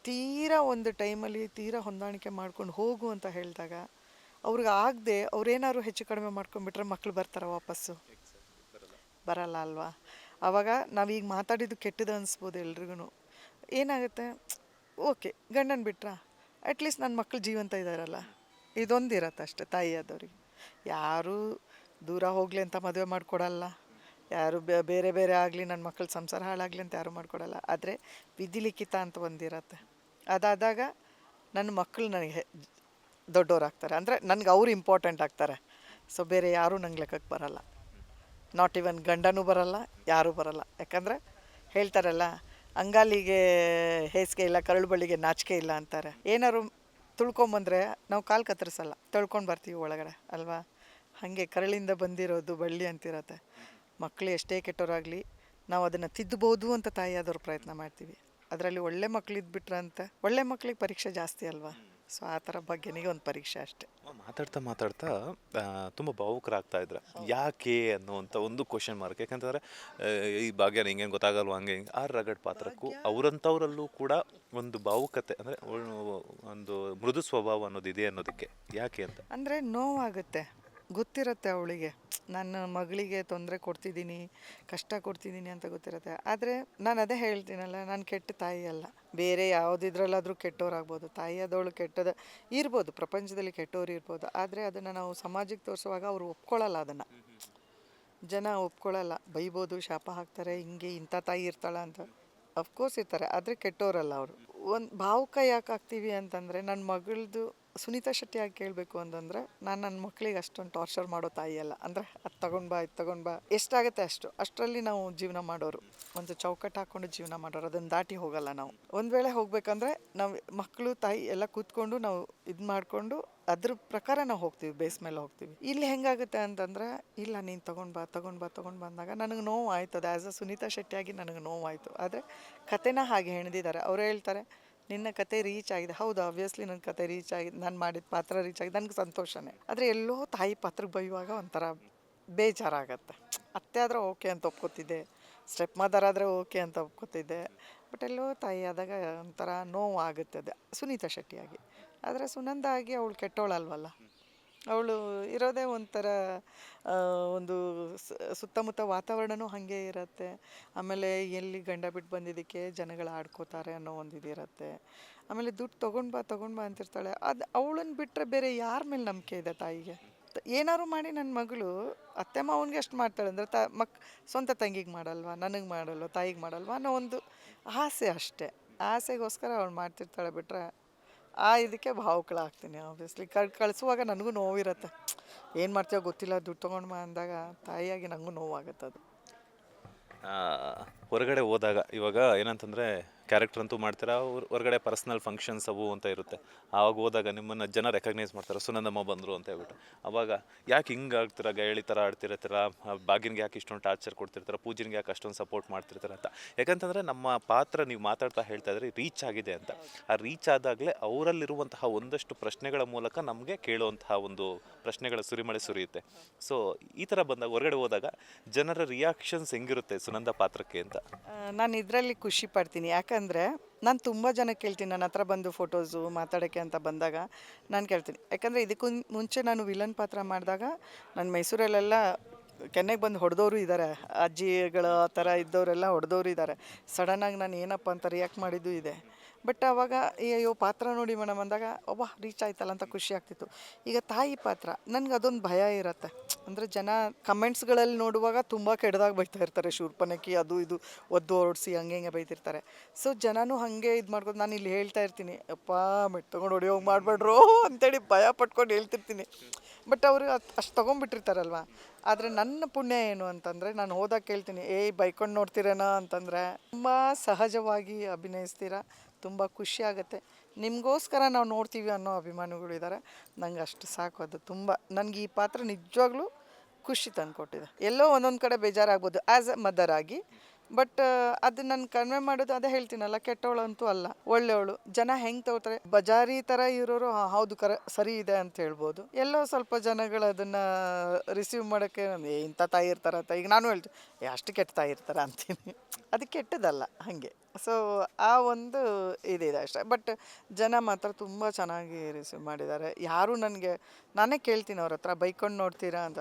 ತೀರಾ ಒಂದು ಟೈಮಲ್ಲಿ ಹೊಂದಾಣಿಕೆ ಮಾಡ್ಕೊಂಡು ಹೋಗು ಅಂತ ಹೇಳಿದಾಗ ಅವ್ರಿಗೆ ಆಗದೆ ಅವ್ರೇನಾದ್ರು ಹೆಚ್ಚು ಕಡಿಮೆ ಮಾಡ್ಕೊಂಡ್ಬಿಟ್ರೆ ಮಕ್ಕಳು ಬರ್ತಾರೆ ವಾಪಸ್ಸು? ಬರಲ್ಲ ಅಲ್ವಾ? ಆವಾಗ ನಾವೀಗ ಮಾತಾಡಿದ್ದು ಕೆಟ್ಟದ್ದು ಅನಿಸ್ಬೋದು ಎಲ್ರಿಗೂ. ಏನಾಗುತ್ತೆ, ಓಕೆ ಗಂಡನ ಬಿಟ್ರಾ, ಅಟ್ಲೀಸ್ಟ್ ನನ್ನ ಮಕ್ಕಳು ಜೀವಂತ ಇದ್ದಾರಲ್ಲ, ಇದೊಂದಿರತ್ತೆ ಅಷ್ಟೇ ತಾಯಿಯಾದವ್ರಿಗೆ. ಯಾರೂ ದೂರ ಹೋಗಲಿ ಅಂತ ಮದುವೆ ಮಾಡಿಕೊಡಲ್ಲ, ಯಾರು ಬೇರೆ ಆಗಲಿ, ನನ್ನ ಮಕ್ಕಳ ಸಂಸಾರ ಹಾಳಾಗಲಿ ಅಂತ ಯಾರೂ ಮಾಡಿಕೊಡಲ್ಲ. ಆದರೆ ವಿಧಿಲಿಖಿತ ಅಂತ ಒಂದಿರತ್ತೆ. ಅದಾದಾಗ ನನ್ನ ಮಕ್ಕಳು ನನಗೆ ದೊಡ್ಡವರಾಗ್ತಾರೆ, ಅಂದರೆ ನನಗೆ ಅವರು ಇಂಪಾರ್ಟೆಂಟ್ ಆಗ್ತಾರೆ. ಸೊ ಬೇರೆ ಯಾರೂ ನಂಗೆ ಲೆಕ್ಕಕ್ಕೆ ಬರಲ್ಲ, ನಾಟ್ ಇವನ್ ಗಂಡನೂ ಬರಲ್ಲ, ಯಾರೂ ಬರಲ್ಲ. ಯಾಕಂದರೆ ಹೇಳ್ತಾರಲ್ಲ, ಅಂಗಾಲಿಗೆ ಹೇಸಿಗೆ ಇಲ್ಲ, ಕರಳು ಬಳ್ಳಿಗೆ ನಾಚಿಕೆ ಇಲ್ಲ ಅಂತಾರೆ. ಏನಾದ್ರು ತುಳ್ಕೊಂಬಂದರೆ ನಾವು ಕಾಲು ಕತ್ತರಿಸಲ್ಲ, ತೊಳ್ಕೊಂಡು ಬರ್ತೀವಿ ಒಳಗಡೆ ಅಲ್ವಾ? ಹಾಗೆ ಕರಳಿಂದ ಬಂದಿರೋದು ಬಳ್ಳಿ ಅಂತಿರತ್ತೆ. ಮಕ್ಕಳು ಎಷ್ಟೇ ಕೆಟ್ಟವರಾಗಲಿ ನಾವು ಅದನ್ನು ತಿದ್ದಬೋದು ಅಂತ ತಾಯಿಯಾದವ್ರು ಪ್ರಯತ್ನ ಮಾಡ್ತೀವಿ. ಅದರಲ್ಲಿ ಒಳ್ಳೆ ಮಕ್ಳು ಇದ್ಬಿಟ್ರಂತೆ, ಒಳ್ಳೆ ಮಕ್ಳಿಗೆ ಪರೀಕ್ಷೆ ಜಾಸ್ತಿ ಅಲ್ವಾ? ಸೊ ಆ ಥರ ಬಗ್ಗೆನಿಗೆ ಒಂದು ಪರೀಕ್ಷೆ ಅಷ್ಟೇ. ಮಾತಾಡ್ತಾ ತುಂಬ ಭಾವುಕರಾಗ್ತಾ ಇದ್ರ. ಯಾಕೆ ಅನ್ನುವಂಥ ಒಂದು ಕ್ವಶನ್ ಮಾರ್ಕ್. ಯಾಕಂತಂದರೆ ಈ ಭಾಗ್ಯ ಹಿಂಗೇನು ಗೊತ್ತಾಗಲ್ವ, ಹಂಗೆ ಆ ರಗಡ್ ಪಾತ್ರಕ್ಕೂ ಅವರಂಥವರಲ್ಲೂ ಕೂಡ ಒಂದು ಭಾವುಕತೆ, ಅಂದರೆ ಒಂದು ಮೃದು ಸ್ವಭಾವ ಅನ್ನೋದು ಇದೆ ಅನ್ನೋದಕ್ಕೆ ಯಾಕೆ ಅಂತ ಅಂದರೆ ನೋವಾಗುತ್ತೆ. ಗೊತ್ತಿರುತ್ತೆ ಅವಳಿಗೆ ನನ್ನ ಮಗಳಿಗೆ ತೊಂದರೆ ಕೊಡ್ತಿದ್ದೀನಿ, ಕಷ್ಟ ಕೊಡ್ತಿದ್ದೀನಿ ಅಂತ ಗೊತ್ತಿರುತ್ತೆ. ಆದರೆ ನಾನು ಅದೇ ಹೇಳ್ತೀನಲ್ಲ, ನಾನು ಕೆಟ್ಟ ತಾಯಿ ಅಲ್ಲ. ಬೇರೆ ಯಾವುದಿದ್ರಲ್ಲಾದರೂ ಕೆಟ್ಟೋರಾಗ್ಬೋದು, ತಾಯಿ ಆದವಳು ಕೆಟ್ಟದ ಇರ್ಬೋದು, ಪ್ರಪಂಚದಲ್ಲಿ ಕೆಟ್ಟೋರು ಇರ್ಬೋದು. ಆದರೆ ಅದನ್ನು ನಾವು ಸಮಾಜಕ್ಕೆ ತೋರಿಸುವಾಗ ಅವರು ಒಪ್ಕೊಳ್ಳಲ್ಲ, ಅದನ್ನು ಜನ ಒಪ್ಕೊಳ್ಳಲ್ಲ. ಬೈಬೋದು, ಶಾಪ ಹಾಕ್ತಾರೆ, ಹಿಂಗೆ ಇಂಥ ತಾಯಿ ಇರ್ತಾಳ ಅಂತ. ಅಫ್ಕೋರ್ಸ್ ಇರ್ತಾರೆ, ಆದರೆ ಕೆಟ್ಟೋರಲ್ಲ ಅವರು. ಒಂದು ಭಾವುಕ ಯಾಕೆ ಆಗ್ತೀವಿ ಅಂತಂದರೆ, ನನ್ನ ಮಗಳದು ಸುನೀತಾ ಶೆಟ್ಟಿ ಆಗಿ ಕೇಳಬೇಕು ಅಂತಂದರೆ, ನಾನು ನನ್ನ ಮಕ್ಕಳಿಗೆ ಅಷ್ಟೊಂದು ಟಾರ್ಚರ್ ಮಾಡೋ ತಾಯಿ ಅಲ್ಲ. ಅಂದರೆ ಅದು ತಗೊಂಡು ಬಾ, ಇದು ತಗೊಂಡು ಬಾ, ಎಷ್ಟಾಗುತ್ತೆ ಅಷ್ಟರಲ್ಲಿ ನಾವು ಜೀವನ ಮಾಡೋರು, ಒಂದು ಚೌಕಟ್ಟು ಹಾಕ್ಕೊಂಡು ಜೀವನ ಮಾಡೋರು. ಅದನ್ನು ದಾಟಿ ಹೋಗಲ್ಲ ನಾವು. ಒಂದು ವೇಳೆ ಹೋಗ್ಬೇಕಂದ್ರೆ ನಾವು ಮಕ್ಕಳು ತಾಯಿ ಎಲ್ಲ ಕೂತ್ಕೊಂಡು ನಾವು ಇದು ಮಾಡಿಕೊಂಡು ಅದ್ರ ಪ್ರಕಾರ ನಾವು ಹೋಗ್ತೀವಿ, ಬೇಸ್ ಮೇಲೆ ಹೋಗ್ತೀವಿ. ಇಲ್ಲಿ ಹೆಂಗಾಗುತ್ತೆ ಅಂತಂದರೆ, ಇಲ್ಲ ನೀನು ತಗೊಂಡು ಬಾ ಅಂದಾಗ ನನಗೆ ನೋವು ಆಯ್ತದೆ. ಆ್ಯಸ್ ಅ ಸುನೀತಾ ಶೆಟ್ಟಿಯಾಗಿ ನನಗೆ ನೋವಾಯಿತು. ಆದರೆ ಕತೆನ ಹಾಗೆ ಹೆಣೆದಿದ್ದಾರೆ. ಅವ್ರು ಹೇಳ್ತಾರೆ ನಿನ್ನ ಕತೆ ರೀಚ್ ಆಗಿದೆ. ಹೌದು, ಆಬ್ವಿಯಸ್ಲಿ ನನ್ನ ಕತೆ ರೀಚ್ ಆಗಿದೆ, ನಾನು ಮಾಡಿದ ಪಾತ್ರ ರೀಚ್ ಆಗಿದೆ, ನನಗೆ ಸಂತೋಷನೇ. ಆದರೆ ಎಲ್ಲೋ ತಾಯಿ ಪಾತ್ರಕ್ಕೆ ಬೈಯುವಾಗ ಒಂಥರ ಬೇಜಾರಾಗತ್ತೆ. ಅತ್ತೆ ಆದರೆ ಓಕೆ ಅಂತ ಒಪ್ಕೋತಿದ್ದೆ, ಸ್ಟೆಪ್ ಮದರ್ ಆದರೆ ಓಕೆ ಅಂತ ಒಪ್ಕೋತಿದ್ದೆ. ಬಟ್ ಎಲ್ಲೋ ತಾಯಿ ಆದಾಗ ಒಂಥರ ನೋವು ಆಗುತ್ತೆ ಅದು ಸುನೀತಾ ಶೆಟ್ಟಿಯಾಗಿ. ಆದರೆ ಸುನಂದ ಆಗಿ ಅವಳು ಕೆಟ್ಟೋಳಲ್ವಲ್ಲ, ಅವಳು ಇರೋದೇ ಒಂಥರ ಒಂದು ಸುತ್ತಮುತ್ತ ವಾತಾವರಣವೂ ಹಾಗೆ ಇರುತ್ತೆ. ಆಮೇಲೆ ಎಲ್ಲಿ ಗಂಡ ಬಿಟ್ಟು ಬಂದಿದ್ದಕ್ಕೆ ಜನಗಳು ಆಡ್ಕೋತಾರೆ ಅನ್ನೋ ಒಂದು ಇದಿರುತ್ತೆ. ಆಮೇಲೆ ದುಡ್ಡು ತೊಗೊಂಡು ಬಾ ಅಂತಿರ್ತಾಳೆ. ಅದು ಅವಳನ್ನು ಬಿಟ್ಟರೆ ಬೇರೆ ಯಾರ ಮೇಲೆ ನಂಬಿಕೆ ಇದೆ ತಾಯಿಗೆ? ಏನಾದ್ರು ಮಾಡಿ ನನ್ನ ಮಗಳು ಅತ್ತೆ ಮಾವನಿಗೆ ಎಷ್ಟು ಮಾಡ್ತಾಳೆ ಅಂದರೆ ಸ್ವಂತ ತಂಗಿಗೆ ಮಾಡಲ್ವಾ, ನನಗೆ ಮಾಡಲ್ವ, ತಾಯಿಗೆ ಮಾಡಲ್ವಾ ಅನ್ನೋ ಒಂದು ಆಸೆ ಅಷ್ಟೇ. ಆಸೆಗೋಸ್ಕರ ಅವಳು ಮಾಡ್ತಿರ್ತಾಳೆ. ಬಿಟ್ಟರೆ ಇದಕ್ಕೆ ಭಾವುಕಳಾಗ್ತೀನಿ. ಆಬ್ವಿಯಸ್ಲಿ ಕಳಿಸುವಾಗ ನನಗೂ ನೋವಿರುತ್ತೆ. ಏನು ಮಾಡ್ತೀವೋ ಗೊತ್ತಿಲ್ಲ, ದುಡ್ಡು ತೊಗೊಂಡು ಬಾ ಅಂದಾಗ ತಾಯಿಯಾಗಿ ನನಗೂ ನೋವಾಗುತ್ತೆ ಅದು. ಹೊರಗಡೆ ಹೋದಾಗ ಇವಾಗ ಏನಂತಂದರೆ ಕ್ಯಾರೆಕ್ಟರ್ ಅಂತೂ ಮಾಡ್ತೀರಾ, ಹೊರಗಡೆ ಪರ್ಸ್ನಲ್ ಫಂಕ್ಷನ್ಸ್ ಅವು ಅಂತ ಇರುತ್ತೆ. ಆವಾಗ ಹೋದಾಗ ನಿಮ್ಮನ್ನು ಜನ ರೆಕಗ್ನೈಸ್ ಮಾಡ್ತಾರೆ, ಸುನಂದಮ್ಮ ಬಂದರು ಅಂತ ಹೇಳ್ಬಿಟ್ಟು. ಆವಾಗ ಯಾಕೆ ಹಿಂಗೆ ಆಗ್ತೀರಾ, ಗೈಳಿ ಥರ ಆಡ್ತಿರ್ತೀರ, ಬಾಗಿನ್ಗೆ ಯಾಕೆ ಇಷ್ಟೊಂದು ಟಾರ್ಚರ್ ಕೊಡ್ತಿರ್ತಾರೆ, ಪೂಜೆಗೆ ಯಾಕೆ ಅಷ್ಟೊಂದು ಸಪೋರ್ಟ್ ಮಾಡ್ತಿರ್ತಾರೆ ಅಂತ. ಯಾಕಂತಂದರೆ ನಮ್ಮ ಪಾತ್ರ ನೀವು ಮಾತಾಡ್ತಾ ಹೇಳ್ತಾ ಇದ್ರೆ ರೀಚ್ ಆಗಿದೆ ಅಂತ. ಆ ರೀಚ್ ಆದಾಗಲೇ ಅವರಲ್ಲಿರುವಂತಹ ಒಂದಷ್ಟು ಪ್ರಶ್ನೆಗಳ ಮೂಲಕ ನಮಗೆ ಕೇಳುವಂತಹ ಒಂದು ಪ್ರಶ್ನೆಗಳ ಸುರಿಮಳೆ ಸುರಿಯುತ್ತೆ. ಸೊ ಈ ಥರ ಬಂದಾಗ ಹೊರಗಡೆ ಹೋದಾಗ ಜನರ ರಿಯಾಕ್ಷನ್ಸ್ ಹೆಂಗಿರುತ್ತೆ ಸುನಂದ ಪಾತ್ರಕ್ಕೆ ಅಂತ? ನಾನು ಇದರಲ್ಲಿ ಖುಷಿ ಪಡ್ತೀನಿ. ಯಾಕಂದರೆ ನಾನು ತುಂಬ ಜನ ಕೇಳ್ತೀನಿ, ನನ್ನ ಹತ್ರ ಬಂದು ಫೋಟೋಸು ಮಾತಾಡೋಕ್ಕೆ ಅಂತ ಬಂದಾಗ ನಾನು ಕೇಳ್ತೀನಿ. ಯಾಕಂದರೆ ಇದಕ್ಕೂ ಮುಂಚೆ ನಾನು ವಿಲನ್ ಪಾತ್ರ ಮಾಡಿದಾಗ ನನ್ನ ಮೈಸೂರಲ್ಲೆಲ್ಲ ಕೆನ್ನೆಗೆ ಬಂದು ಹೊಡೆದವರು ಇದ್ದಾರೆ, ಅಜ್ಜಿಗಳ ಥರ ಇದ್ದವರೆಲ್ಲ ಹೊಡೆದವರು ಇದ್ದಾರೆ. ಸಡನ್ನಾಗಿ ನಾನು ಏನಪ್ಪ ಅಂತ ರಿಯಾಕ್ಟ್ ಮಾಡಿದ್ದು ಇದೆ. ಬಟ್ ಆವಾಗ ಅಯ್ಯೋ ಪಾತ್ರ ನೋಡಿ ಮೇಡಮ್ ಅಂದಾಗ ಒಬ್ಬ ರೀಚ್ ಆಯ್ತಲ್ಲ ಅಂತ ಖುಷಿ ಆಗ್ತಿತ್ತು. ಈಗ ತಾಯಿ ಪಾತ್ರ ನನಗೆ ಅದೊಂದು ಭಯ ಇರುತ್ತೆ. ಅಂದರೆ ಜನ ಕಮೆಂಟ್ಸ್ಗಳಲ್ಲಿ ನೋಡುವಾಗ ತುಂಬ ಕೆಟ್ಟದಾಗಿ ಬೈತಾ ಇರ್ತಾರೆ, ಶೂರ್ಪನಕ್ಕಿ ಅದು ಇದು ಒದ್ದು ಹೊರಡಿಸಿ ಹಂಗೆ ಹಿಂಗೆ ಬೈತಿರ್ತಾರೆ. ಸೊ ಜನನೂ ಹಾಗೆ ಇದು ಮಾಡ್ಕೊಂಡು ನಾನು ಇಲ್ಲಿ ಹೇಳ್ತಾ ಇರ್ತೀನಿ, ಅಪ್ಪ ಮೆಟ್ಟು ತೊಗೊಂಡು ಹೊಡಿಯೋಗಿ ಮಾಡಬೇಡ್ರೋ ಅಂತೇಳಿ ಭಯ ಪಟ್ಕೊಂಡು ಹೇಳ್ತಿರ್ತೀನಿ. ಬಟ್ ಅವರು ಅಷ್ಟು ತೊಗೊಂಡ್ಬಿಟ್ಟಿರ್ತಾರಲ್ವ. ಆದರೆ ನನ್ನ ಪುಣ್ಯ ಏನು ಅಂತಂದರೆ, ನಾನು ಹೋದಾಗ ಕೇಳ್ತೀನಿ, ಬೈಕೊಂಡು ನೋಡ್ತೀರೇನೋ ಅಂತಂದರೆ ತುಂಬ ಸಹಜವಾಗಿ ಅಭಿನಯಿಸ್ತೀರಾ, ತುಂಬ ಖುಷಿ ಆಗುತ್ತೆ. ನಿಮಗೋಸ್ಕರ ನಾವು ನೋಡ್ತೀವಿ ಅನ್ನೋ ಅಭಿಮಾನಿಗಳಿದ್ದಾರೆ. ನಂಗೆ ಅಷ್ಟು ಸಾಕು. ಅದು ತುಂಬ ನನಗೆ ಈ ಪಾತ್ರ ನಿಜವಾಗ್ಲೂ ಖುಷಿ ತಂದುಕೊಟ್ಟಿದೆ. ಎಲ್ಲೋ ಒಂದೊಂದು ಕಡೆ ಬೇಜಾರಾಗ್ಬೋದು ಆ್ಯಸ್ ಎ ಮದರ್ ಆಗಿ. ಬಟ್ ಅದು ನಾನು ಕಡಿಮೆ ಮಾಡೋದು ಅದೇ ಹೇಳ್ತೀನಲ್ಲ, ಕೆಟ್ಟವಳು ಅಂತೂ ಅಲ್ಲ, ಒಳ್ಳೆಯವಳು. ಜನ ಹೆಂಗೆ ತಗೋತಾರೆ, ಬಜಾರಿ ಥರ ಇರೋರು ಹೌದು ಸರಿ ಇದೆ ಅಂತ ಹೇಳ್ಬೋದು. ಎಲ್ಲೋ ಸ್ವಲ್ಪ ಜನಗಳು ಅದನ್ನು ರಿಸೀವ್ ಮಾಡೋಕ್ಕೆ ಇಂಥ ತಾಯಿ ಇರ್ತಾರಂತ. ಈಗ ನಾನು ಹೇಳ್ತೀನಿ ಅಷ್ಟು ಕೆಟ್ಟ ತಾಯಿ ಇರ್ತಾರ ಅಂತೀನಿ. ಅದು ಕೆಟ್ಟದಲ್ಲ ಹಾಗೆ. ಸೊ ಆ ಒಂದು ಇದಿದೆ ಅಷ್ಟೇ. ಬಟ್ ಜನ ಮಾತ್ರ ತುಂಬ ಚೆನ್ನಾಗಿ ರಿಸೀವ್ ಮಾಡಿದ್ದಾರೆ. ಯಾರು ನನಗೆ ನಾನೇ ಕೇಳ್ತೀನಿ ಅವ್ರ ಹತ್ರ, ಬೈಕೊಂಡು ನೋಡ್ತೀರಾ ಅಂತ.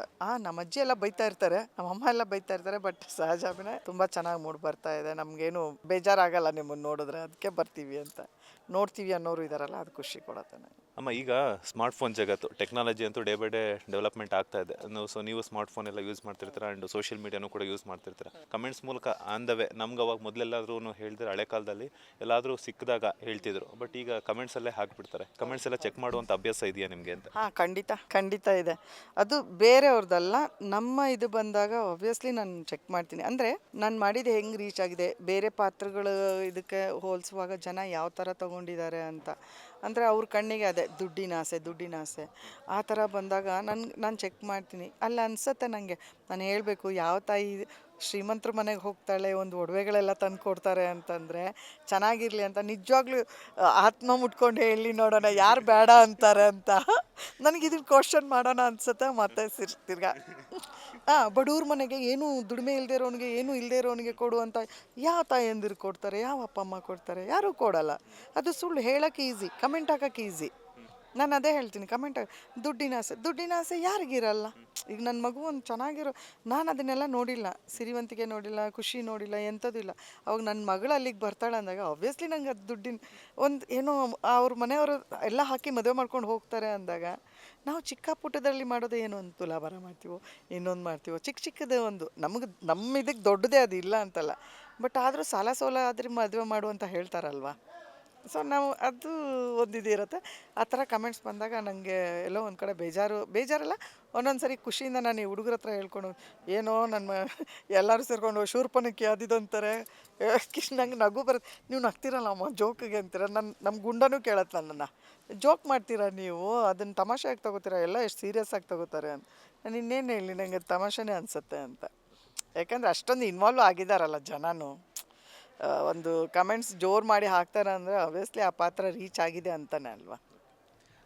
ನಮ್ಮ ಅಜ್ಜಿ ಎಲ್ಲ ಬೈತಾ ಇರ್ತಾರೆ, ನಮ್ಮ ಅಮ್ಮ ಎಲ್ಲ ಬೈತಾ ಇರ್ತಾರೆ. ಬಟ್ ಸಹಜ ಅಭಿನಯ ತುಂಬ ಚೆನ್ನಾಗಿ ಮೂಡಿ ಬರ್ತಾ ಇದೆ. ನಮಗೇನು ಬೇಜಾರಾಗಲ್ಲ ನಿಮ್ಮನ್ನು ನೋಡಿದ್ರೆ, ಅದಕ್ಕೆ ಬರ್ತೀವಿ ಅಂತ. ನೋಡ್ತೀವಿ ಅನ್ನೋರು ಇದ್ದಾರಲ್ಲ, ಅದು ಖುಷಿ ಕೊಡುತ್ತೆ ನನಗೆ. ಅಮ್ಮ, ಈಗ ಸ್ಮಾರ್ಟ್ಫೋನ್ ಜಗತ್ತು, ಟೆಕ್ನಾಲಜಿ ಅಂತೂ ಡೇ ಬೈ ಡೇ ಡೆವಲಪ್ಮೆಂಟ್ ಆಗ್ತಾ ಇದೆ. ಸೊ ನೀವು ಸ್ಮಾರ್ಟ್ಫೋನ್ ಎಲ್ಲ ಯೂಸ್ ಮಾಡ್ತಿರ್ತೀರ, ಆ್ಯಂಡ್ ಸೋಷಿಯಲ್ ಮೀಡಿಯಾನು ಕೂಡ ಯೂಸ್ ಮಾಡ್ತಿರ್ತೀರ. ಕಮೆಂಟ್ಸ್ ಮೂಲಕ ಆನ್ ದ ವೇ ನಮ್ಗೆ ಅವಾಗ ಮೊದಲೆಲ್ಲಾದ್ರೂ ಹೇಳ್ತಾರೆ, ಹಳೆ ಕಾಲದಲ್ಲಿ ಎಲ್ಲಾದರೂ ಸಿಕ್ಕಿದಾಗ ಹೇಳ್ತಿದ್ರು. ಬಟ್ ಈಗ ಕಮೆಂಟ್ಸಲ್ಲೇ ಹಾಕ್ಬಿಡ್ತಾರೆ. ಕಮೆಂಟ್ಸ್ ಎಲ್ಲ ಚೆಕ್ ಮಾಡುವಂಥ ಅಭ್ಯಾಸ ಇದೆಯಾ ನಿಮಗೆ ಅಂತ? ಖಂಡಿತ ಇದೆ. ಅದು ಬೇರೆಯವ್ರದ್ದಲ್ಲ, ನಮ್ಮ ಇದು ಬಂದಾಗ ಆಬ್ವಿಯಸ್ಲಿ ನಾನು ಚೆಕ್ ಮಾಡ್ತೀನಿ. ಅಂದರೆ ನಾನು ಮಾಡಿದ್ದು ಹೆಂಗೆ ರೀಚ್ ಆಗಿದೆ, ಬೇರೆ ಪಾತ್ರಗಳು ಇದಕ್ಕೆ ಹೋಲಿಸುವಾಗ ಜನ ಯಾವ ಥರ ತೊಗೊಂಡಿದ್ದಾರೆ ಅಂತ. ಅಂದರೆ ಅವ್ರ ಕಣ್ಣಿಗೆ ಅದೇ ದುಡ್ಡಿನ ಆಸೆ ಆ ಥರ ಬಂದಾಗ ನಾನು ಚೆಕ್ ಮಾಡ್ತೀನಿ. ಅಲ್ಲಿ ಅನಿಸುತ್ತೆ ನನಗೆ, ನಾನು ಹೇಳಬೇಕು ಯಾವ ತಾಯಿ ಶ್ರೀಮಂತರ ಮನೆಗೆ ಹೋಗ್ತಾಳೆ, ಒಂದು ಒಡವೆಗಳೆಲ್ಲ ತಂದು ಕೊಡ್ತಾರೆ ಅಂತಂದರೆ ಚೆನ್ನಾಗಿರಲಿ ಅಂತ ನಿಜವಾಗ್ಲೂ ಆತ್ಮ ಮುಟ್ಕೊಂಡು ಹೇಳಿ ನೋಡೋಣ ಯಾರು ಬೇಡ ಅಂತಾರೆ ಅಂತ. ನನಗಿದು ಕ್ವಶನ್ ಮಾಡೋಣ ಅನಿಸುತ್ತೆ. ಮತ್ತೆ ತಿರ್ಗಾ ಬಡವ್ರ ಮನೆಗೆ ಏನು ದುಡಿಮೆ ಇಲ್ಲದೆ ಇರೋನಿಗೆ, ಏನು ಇಲ್ಲದೆ ಇರೋನಿಗೆ ಕೊಡುವಂಥ ಯಾವ ತಾಯಂದಿರು ಕೊಡ್ತಾರೆ, ಯಾವ ಅಪ್ಪ ಅಮ್ಮ ಕೊಡ್ತಾರೆ? ಯಾರೂ ಕೊಡಲ್ಲ. ಅದು ಸುಳ್ಳು ಹೇಳೋಕ್ಕೆ ಈಸಿ, ಕಮೆಂಟ್ ಹಾಕೋಕ್ಕೆ ಈಸಿ. ನಾನು ಅದೇ ಹೇಳ್ತೀನಿ ಕಮೆಂಟ್, ದುಡ್ಡಿನ ಆಸೆ ಯಾರಿಗಿರಲ್ಲ. ಈಗ ನನ್ನ ಮಗು ಒಂದು ಚೆನ್ನಾಗಿರೋ, ನಾನು ಅದನ್ನೆಲ್ಲ ನೋಡಿಲ್ಲ, ಸಿರಿವಂತಿಕೆ ನೋಡಿಲ್ಲ, ಖುಷಿ ನೋಡಿಲ್ಲ, ಎಂಥದ್ದು ಇಲ್ಲ. ಅವಾಗ ನನ್ನ ಮಗಳು ಅಲ್ಲಿಗೆ ಬರ್ತಾಳೆ ಅಂದಾಗ ಆಬ್ವಿಯಸ್ಲಿ ನಂಗೆ ಅದು ದುಡ್ಡಿನ ಒಂದು ಏನೋ ಅವ್ರ ಮನೆಯವರು ಎಲ್ಲ ಹಾಕಿ ಮದುವೆ ಮಾಡ್ಕೊಂಡು ಹೋಗ್ತಾರೆ ಅಂದಾಗ ನಾವು ಚಿಕ್ಕ ಪುಟ್ಟದಲ್ಲಿ ಮಾಡೋದು ಏನು, ಒಂದು ತುಲಾಭಾರ ಮಾಡ್ತೀವೋ, ಇನ್ನೊಂದು ಮಾಡ್ತೀವೋ, ಚಿಕ್ಕ ಚಿಕ್ಕದೇ ಒಂದು ನಮ್ಮ ಇದಕ್ಕೆ ದೊಡ್ಡದೇ ಅದು ಇಲ್ಲ ಅಂತಲ್ಲ. ಬಟ್ ಆದರೂ ಸಾಲ ಸೋಲ ಆದರೆ ಮದುವೆ ಮಾಡು ಅಂತ ಹೇಳ್ತಾರಲ್ವ. ಸೊ ನಾವು ಅದು ಒಂದು ಇದಿರುತ್ತೆ. ಆ ಥರ ಕಮೆಂಟ್ಸ್ ಬಂದಾಗ ನನಗೆ ಎಲ್ಲೋ ಒಂದು ಕಡೆ ಬೇಜಾರಲ್ಲ, ಒಂದೊಂದು ಸರಿ ಖುಷಿಯಿಂದ ನಾನು ಈ ಹುಡುಗರ ಹತ್ರ ಹೇಳ್ಕೊಂಡು, ಏನೋ ಎಲ್ಲರೂ ಸೇರ್ಕೊಂಡು ಶೂರ್ಪನಕ್ಕಿ ಅದಿದು ಅಂತಾರೆ. ನಂಗೆ ನಗು ಬರುತ್ತೆ. ನೀವು ನಗ್ತಿರಲ್ಲ ಅಮ್ಮ ಜೋಕಿಗೆ ಅಂತೀರ. ನಮ್ಮ ಗುಂಡನೂ ಕೇಳತ್ತೆ ನನ್ನನ್ನು, ಜೋಕ್ ಮಾಡ್ತೀರಾ ನೀವು, ಅದನ್ನು ತಮಾಷೆಯಾಗಿ ತೊಗೋತೀರಾ, ಎಲ್ಲ ಎಷ್ಟು ಸೀರಿಯಸ್ ಆಗಿ ತೊಗೋತಾರೆ ಅಂತ. ನಾನು ಇನ್ನೇನು ಹೇಳಿ, ನನಗೆ ತಮಾಷೆನೇ ಅನಿಸುತ್ತೆ ಅಂತ. ಯಾಕಂದರೆ ಅಷ್ಟೊಂದು ಇನ್ವಾಲ್ವ್ ಆಗಿದ್ದಾರಲ್ಲ ಜನನೂ. ಒಂದು ಕಮೆಂಟ್ಸ್ ಜೋರು ಮಾಡಿ ಹಾಕ್ತಾರೆ ಅಂದರೆ ಆಬ್ವಿಯಸ್ಲಿ ಆ ಪಾತ್ರ ರೀಚ್ ಆಗಿದೆ ಅಂತಲೇ ಅಲ್ವಾ.